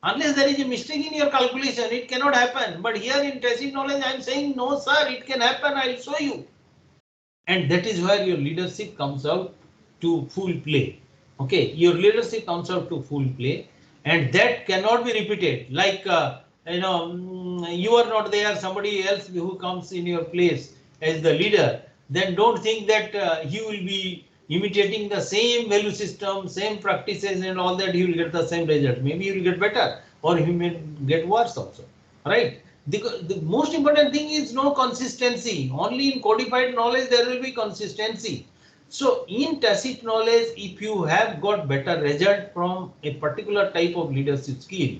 Unless there is a mistake in your calculation, it cannot happen. But here in tacit knowledge, I am saying, no, sir, it can happen. I will show you. And that is where your leadership comes out to full play. Okay, your leadership comes out to full play, and that cannot be repeated. Like, you are not there, somebody else who comes in your place as the leader, then don't think that he will be imitating the same value system, same practices and all that, he will get the same result. Maybe he will get better or he may get worse also, right? The most important thing is no consistency. Only in codified knowledge there will be consistency. So in tacit knowledge, if you have got better result from a particular type of leadership skill,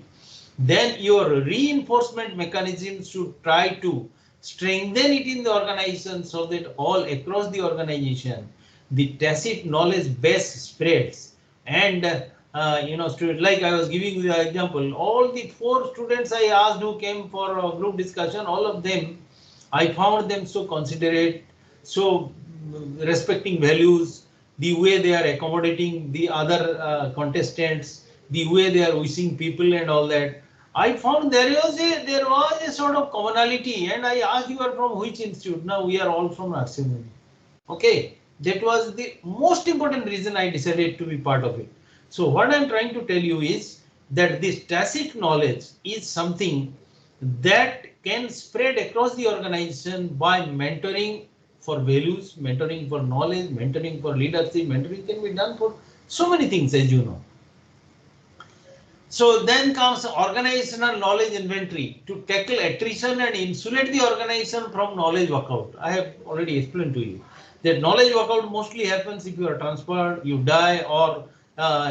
then your reinforcement mechanism should try to strengthen it in the organization so that all across the organization the tacit knowledge base spreads. And like I was giving you the example, all the 4 students I asked who came for a group discussion, all of them, I found them so considerate, so respecting values, the way they are accommodating the other contestants, the way they are wishing people and all that. I found there was a sort of commonality, and I asked, you are from which institute? Now we are all from RCM. Okay, that was the most important reason I decided to be part of it. So what I'm trying to tell you is that this tacit knowledge is something that can spread across the organization by mentoring for values, mentoring for knowledge, mentoring for leadership. Mentoring can be done for so many things, as you know. So then comes organizational knowledge inventory to tackle attrition and insulate the organization from knowledge workout. I have already explained to you that knowledge workout mostly happens if you are transferred, you die, or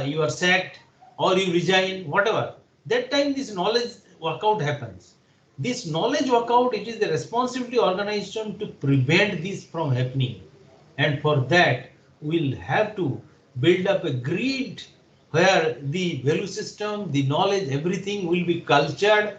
you are sacked, or you resign, whatever. That time this knowledge workout happens. This knowledge workout, it is the responsibility of organization to prevent this from happening. And for that, we'll have to build up a grid where the value system, the knowledge, everything will be cultured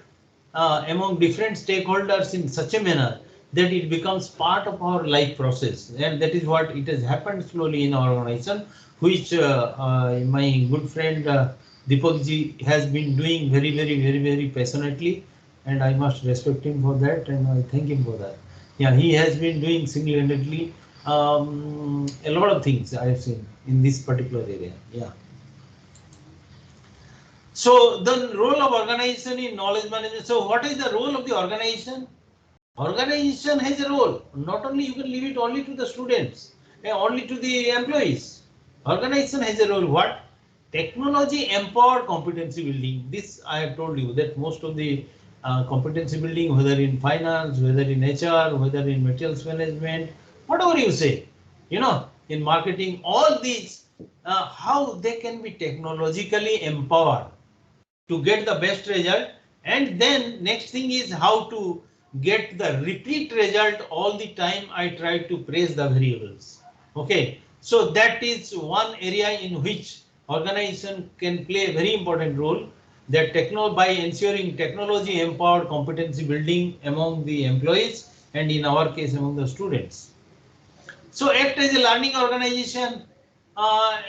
among different stakeholders in such a manner that it becomes part of our life process. And that is what it has happened slowly in our organization, which my good friend Deepakji has been doing very passionately, and I must respect him for that, and I thank him for that. Yeah, he has been doing single-handedly a lot of things I have seen in this particular area. Yeah. So the role of organization in knowledge management. So what is the role of the organization? Organization has a role. Not only you can leave it only to the students, only to the employees. Organization has a role. What? Technology empowered competency building. This I have told you that most of the competency building, whether in finance, whether in HR, whether in materials management, whatever you say, in marketing, all these, how they can be technologically empowered to get the best result. And then next thing is how to get the repeat result all the time. I try to praise the variables. Okay, so that is one area in which organization can play a very important role, that by ensuring technology empowered competency building among the employees and in our case among the students. So act as a learning organization.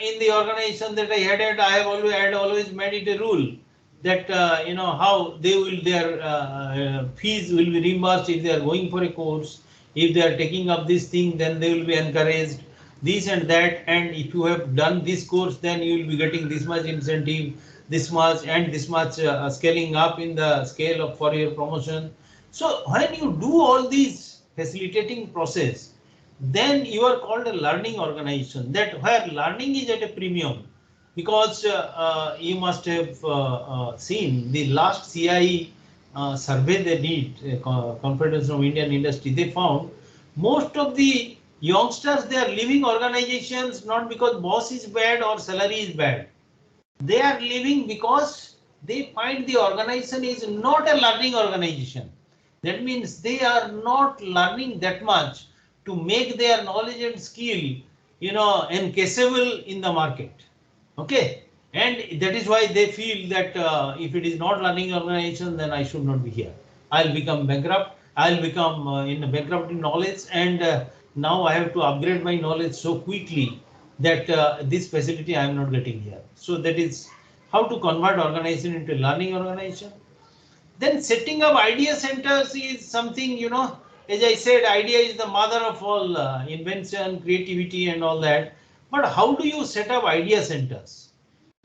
In the organization that I had, I had always made it a rule that how their fees will be reimbursed if they are going for a course. If they are taking up this thing, then they will be encouraged, this and that. And if you have done this course, then you will be getting this much incentive, this much and this much scaling up in the scale of for your promotion. So when you do all these facilitating process, then you are called a learning organization, that where learning is at a premium. Because you must have seen the last CIE survey they did, Confederation of Indian Industry, they found most of the youngsters, they are leaving organizations not because boss is bad or salary is bad. They are leaving because they find the organization is not a learning organization. That means they are not learning that much to make their knowledge and skill, encaseable in the market. Okay, and that is why they feel that if it is not learning organization, then I should not be here. I'll become bankrupt. I'll become in bankrupt in knowledge, and now I have to upgrade my knowledge so quickly that this facility I am not getting here. So that is how to convert organization into learning organization. Then setting up idea centers is something, as I said, idea is the mother of all invention, creativity and all that. But how do you set up idea centers?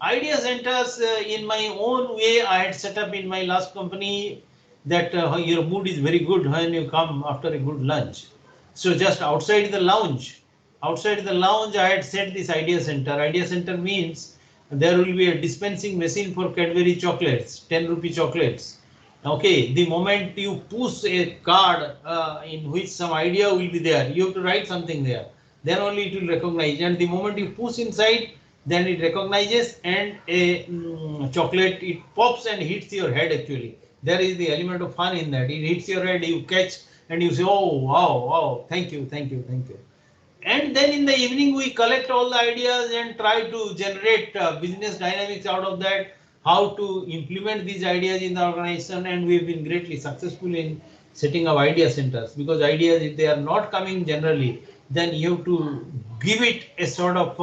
Idea centers in my own way, I had set up in my last company that your mood is very good when you come after a good lunch. So just outside the lounge, I had set this idea center. Idea center means there will be a dispensing machine for Cadbury chocolates, 10 rupee chocolates. Okay, the moment you push a card in which some idea will be there, you have to write something there. Then only it will recognize. And the moment you push inside, then it recognizes, and a chocolate, it pops and hits your head actually. There is the element of fun in that. It hits your head, you catch, and you say, oh, wow, wow, thank you, thank you, thank you. And then in the evening, we collect all the ideas and try to generate business dynamics out of that, how to implement these ideas in the organization. And we've been greatly successful in setting up idea centers, because ideas, if they are not coming generally, then you have to give it a sort of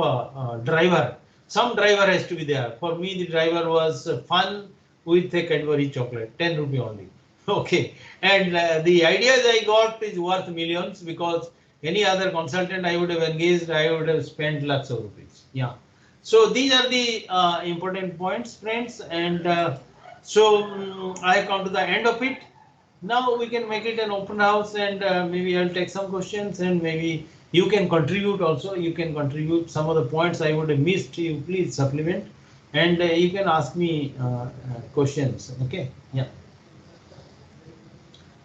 driver. Some driver has to be there. For me, the driver was fun with a Cadbury chocolate, 10 rupee only. Okay, and the ideas I got is worth millions, because any other consultant I would have engaged, I would have spent lakhs of rupees. Yeah. So these are the important points, friends. And I have come to the end of it. Now we can make it an open house, and maybe I'll take some questions, and maybe you can contribute also. You can contribute some of the points I would have missed. You please supplement, and you can ask me questions. Okay. Yeah.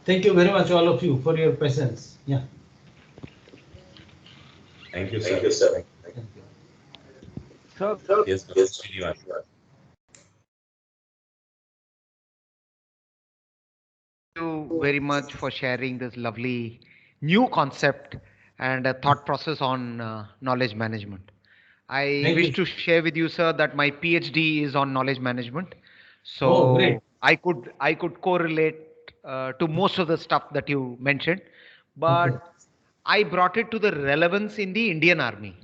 Thank you very much, all of you, for your patience. Yeah. Thank you, Thank sir. you, sir. Thank you. So, Yes, Dr. Srinivas. thank you very much for sharing this lovely new concept and a thought process on knowledge management. I Thank wish you. to share with you, sir, that my PhD is on knowledge management. Oh, great. So I could correlate to most of the stuff that you mentioned, Okay. but I brought it to the relevance in the Indian Army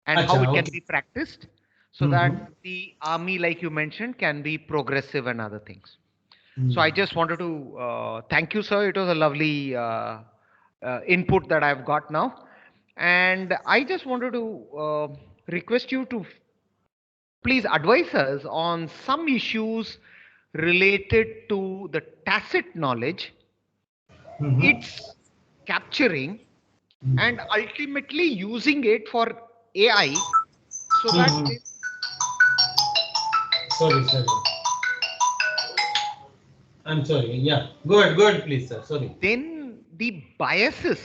and how Acha, it can okay. be practiced so Mm-hmm. that the army, like you mentioned, can be progressive and other things. So Mm. I just wanted to thank you, sir. It was a lovely input that I've got now. And I just wanted to request you to please advise us on some issues related to the tacit knowledge, Mm-hmm. its capturing, Mm. and ultimately using it for AI so that Mm-hmm. Sorry, sorry. I'm sorry. Yeah. Go ahead, please, sir. Sorry. then the biases,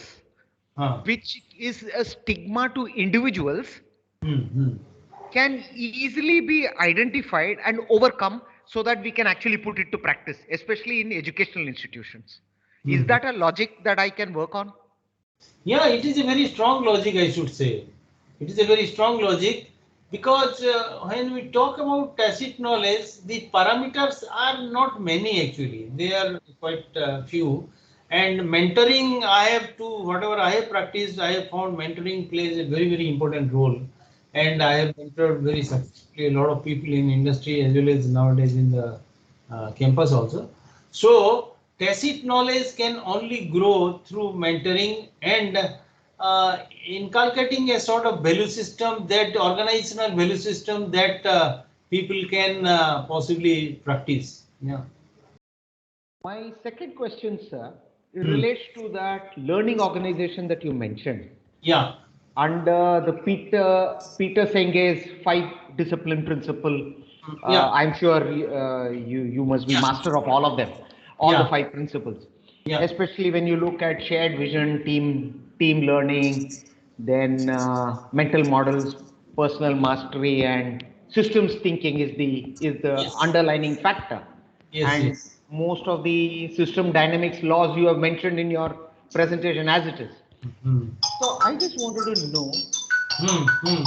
Ah. which is a stigma to individuals, Mm-hmm. can easily be identified and overcome so that we can actually put it to practice, especially in educational institutions. Is Mm-hmm. that a logic that I can work on? Yeah, it is a very strong logic, I should say. It is a very strong logic, because when we talk about tacit knowledge, the parameters are not many actually. They are quite few. And mentoring, whatever I have practiced, I have found mentoring plays a very, very important role. And I have mentored very successfully a lot of people in industry, as well as nowadays in the campus also. So tacit knowledge can only grow through mentoring and inculcating a sort of value system, that organizational value system that people can possibly practice. Yeah. My second question, sir, Hmm. relates to that learning organization that you mentioned. Yeah. Under the Peter Senge's five discipline principle, Yeah. I'm sure you must be Yeah. master of all of them, all the Yeah. five principles. Yeah. Especially when you look at shared vision, team learning, then mental models, personal mastery, and systems thinking is the Yes. underlining factor. Yes. And Yes. most of the system dynamics laws you have mentioned in your presentation as it is. Hmm. So I just wanted to know, Hmm. Hmm.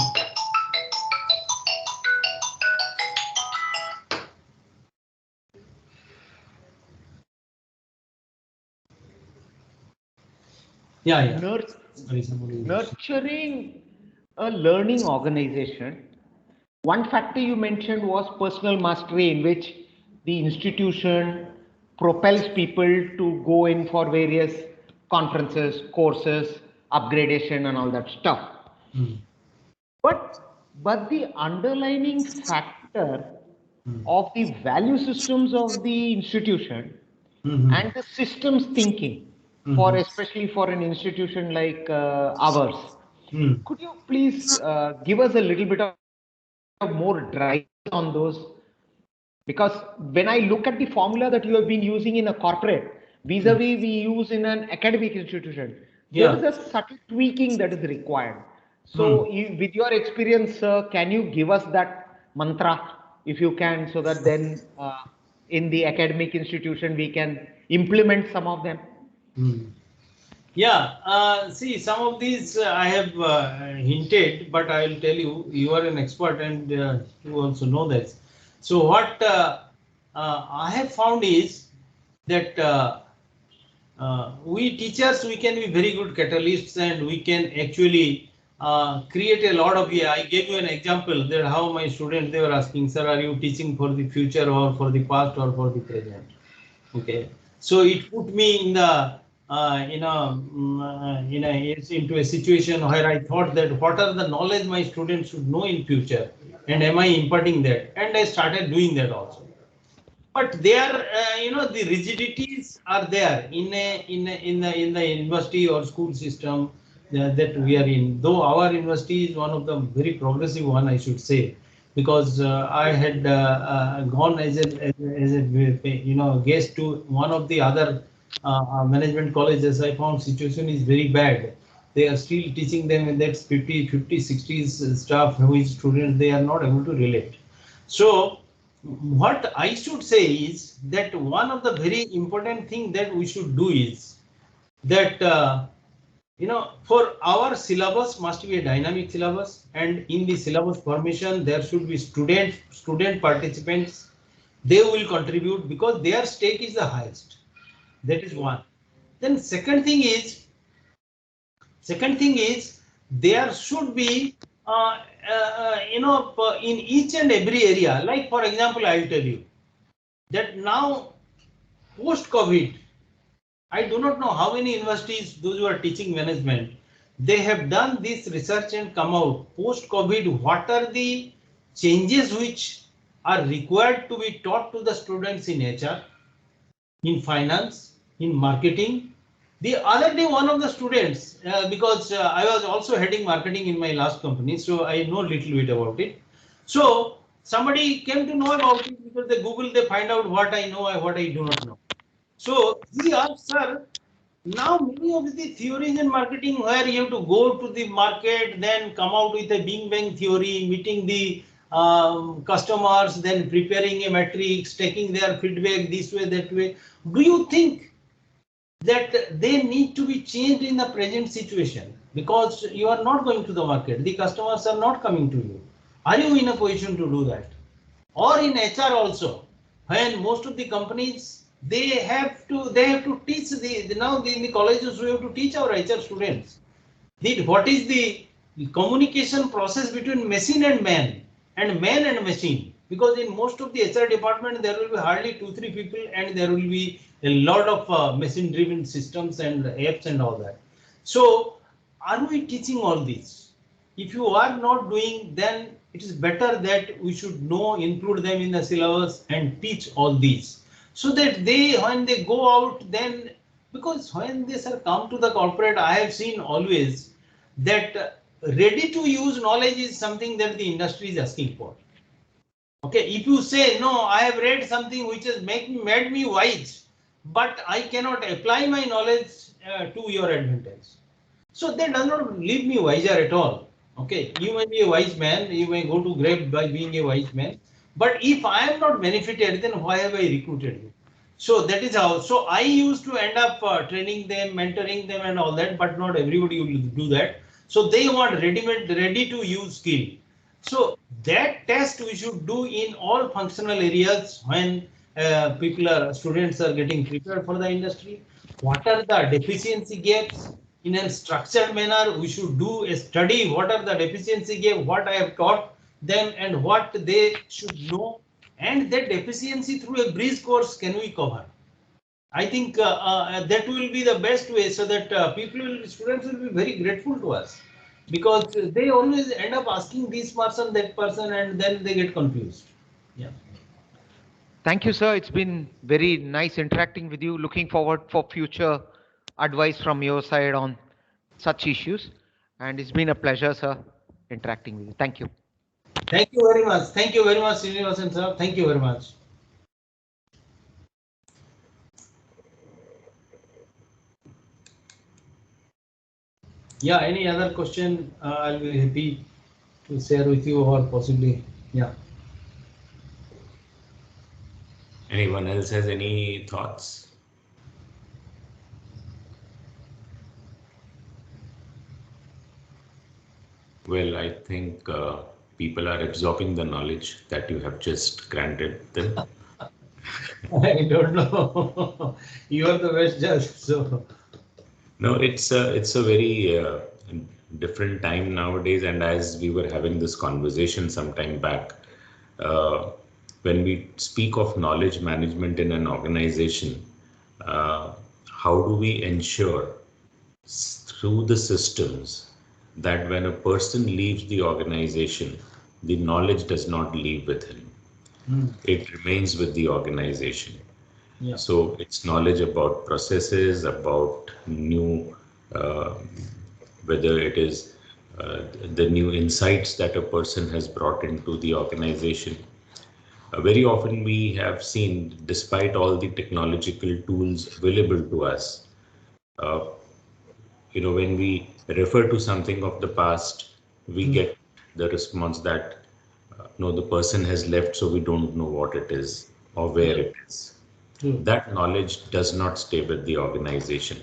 Yeah. Yeah. nur- Sorry, somebody is. nurturing a learning organization. One factor you mentioned was personal mastery, in which the institution propels people to go in for various conferences, courses, upgradation, and all that stuff. Hmm. But the underlining factor Hmm. of the value systems of the institution Hmm. and the systems thinking, for especially for an institution like ours. Could you please give us a little bit of more drive on those? Because when I look at the formula that you have been using in a corporate vis-a-vis we use in an academic institution, there is Yeah. a subtle tweaking that is required. So, with your experience, can you give us that mantra if you can, so that then in the academic institution we can implement some of them? Yeah, see, some of these I have hinted, but I will tell you, you are an expert and you also know this. So, what I have found is that we teachers, we can be very good catalysts and we can actually create a lot of, yeah, I gave you an example that how my students, they were asking, sir, are you teaching for the future or for the past or for the present? Okay, so it put me in the into a situation where I thought that what are the knowledge my students should know in future, and am I imparting that? And I started doing that also. But there, the rigidities are there in the university or school system that we are in. Though our university is one of the very progressive one, I should say, because I had gone as a guest to one of the other management colleges. I found situation is very bad. They are still teaching them in that 50, 60s staff who is students. They are not able to relate. So what I should say is that one of the very important thing that we should do is that for our syllabus must be a dynamic syllabus, and in the syllabus formation there should be student participants. They will contribute because their stake is the highest. That is one. Then second thing is there should be in each and every area. Like for example, I'll tell you that now post COVID, I do not know how many universities, those who are teaching management, they have done this research and come out post COVID, what are the changes which are required to be taught to the students in HR, in finance, in marketing. The other day, one of the students, because I was also heading marketing in my last company, so I know little bit about it. So somebody came to know about it because they Google, they find out what I know and what I do not know. So he asked, sir, now many of the theories in marketing where you have to go to the market, then come out with a Bing Bang theory, meeting the customers, then preparing a matrix, taking their feedback this way, that way. Do you think that they need to be changed in the present situation? Because you are not going to the market, the customers are not coming to you. Are you in a position to do that? Or in HR also, when most of the companies they have to teach now in the colleges we have to teach our HR students what is the communication process between machine and man and machine, because in most of the HR department there will be hardly 2-3 people and there will be a lot of machine driven systems and apps and all that. So are we teaching all this? If you are not doing, then it is better that we should know, include them in the syllabus and teach all these, so that they, when they go out, then, because when they sir come to the corporate, I have seen always that ready to use knowledge is something that the industry is asking for. Okay, if you say no, I have read something which has made me wise, but I cannot apply my knowledge to your advantage. So that does not leave me wiser at all. Okay, you may be a wise man, you may go to grave by being a wise man, but if I am not benefited, then why have I recruited you? So that is how. So I used to end up training them, mentoring them, and all that, but not everybody will do that. So they want ready-made, ready-to-use skill. So that test we should do in all functional areas when students are getting prepared for the industry. What are the deficiency gaps? In a structured manner, we should do a study. What are the deficiency gaps? What I have taught them and what they should know, and that deficiency through a bridge course can we cover? I think that will be the best way, so that students will be very grateful to us, because they always end up asking this person, that person, and then they get confused. Yeah. Thank you, sir. It's been very nice interacting with you. Looking forward for future advice from your side on such issues. And it's been a pleasure, sir, interacting with you. Thank you. Thank you very much. Thank you very much, Srinivasan sir. Thank you very much. Yeah, any other question? I'll be happy to share with you, or possibly, yeah. Anyone else has any thoughts? Well, I think people are absorbing the knowledge that you have just granted them. I don't know. You are the best judge, so. No, it's a very different time nowadays, and as we were having this conversation some time back, uh, when we speak of knowledge management in an organization, uh, how do we ensure through the systems that when a person leaves the organization, the knowledge does not leave with him. It remains with the organization. Yeah. So it's knowledge about processes, about new, uh, whether it is the new insights that a person has brought into the organization. Very often we have seen, despite all the technological tools available to us, uh, when we refer to something of the past, we get the response that no, the person has left, so we don't know what it is or where Yeah. it is. True. That knowledge does not stay with the organization.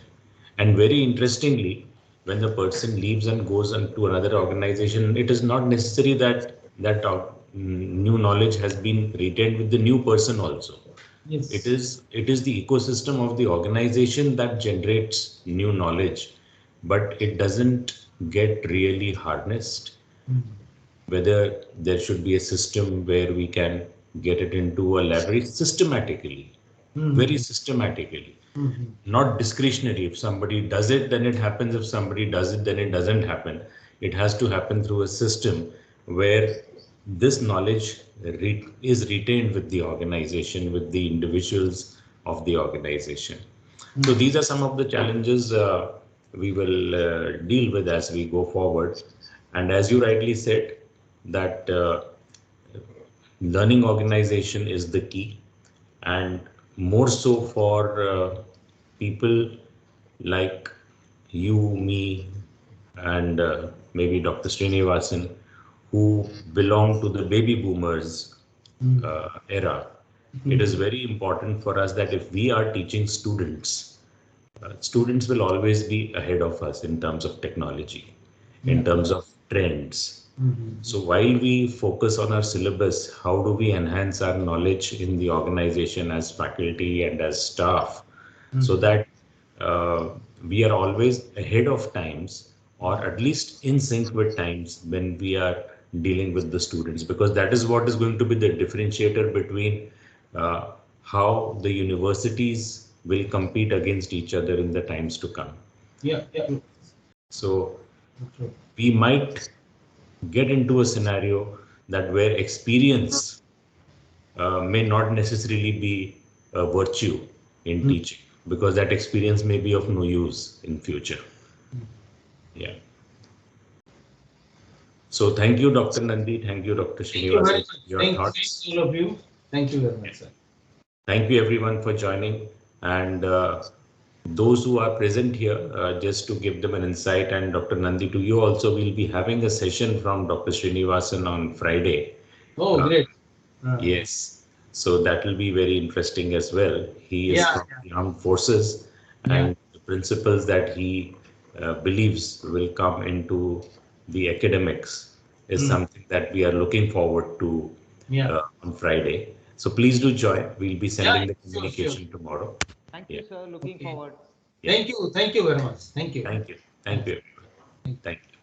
And very interestingly, when the person leaves and goes into another organization, it is not necessary that new knowledge has been retained with the new person also. It Yes. is the ecosystem of the organization that generates new knowledge, but it doesn't get really harnessed. Whether there should be a system where we can get it into a library systematically, very systematically, not discretionary. If somebody does it, then it happens. If somebody does it, then it doesn't happen. It has to happen through a system where this knowledge is retained with the organization, with the individuals of the organization. So these are some of the challenges we will deal with as we go forward. And as you rightly said, that learning organization is the key, and more so for people like you, me, and maybe Dr. Srinivasan, who belong to the baby boomers era. It is very important for us that if we are teaching students, students will always be ahead of us in terms of technology, in Yeah. terms of trends. So while we focus on our syllabus, how do we enhance our knowledge in the organization as faculty and as staff so that we are always ahead of times, or at least in sync with times when we are dealing with the students, because that is what is going to be the differentiator between uh, how the universities will compete against each other in the times to come. Yeah. Yeah. So True. we might get into a scenario that where experience may not necessarily be a virtue in teaching, because that experience may be of no use in future. Yeah. So thank you, Dr. Nandi. Thank you, Dr. Thank you very Srinivasan, much. for your Thanks, thoughts. all of you. Thank you very Yeah. much, sir. Thank you, everyone, for joining. And those who are present here, just to give them an insight, and Dr. Nandi, to you also, we'll be having a session from Dr. Srinivasan on Friday. Oh, Uh, great. Yes, so that will be very interesting as well. He is Yeah. from the armed forces, Yeah. and the principles that he believes will come into the academics is something that we are looking forward to Yeah. on Friday. So please do join. We'll be Yeah. sending the Sure. Sure. communication tomorrow. Thank Yeah, you, sir. Looking Okay. forward. yeah. Thank you. Thank you very much. Thank you. Thank you. Thank Thank you, you. everyone. Thank you. Thank you.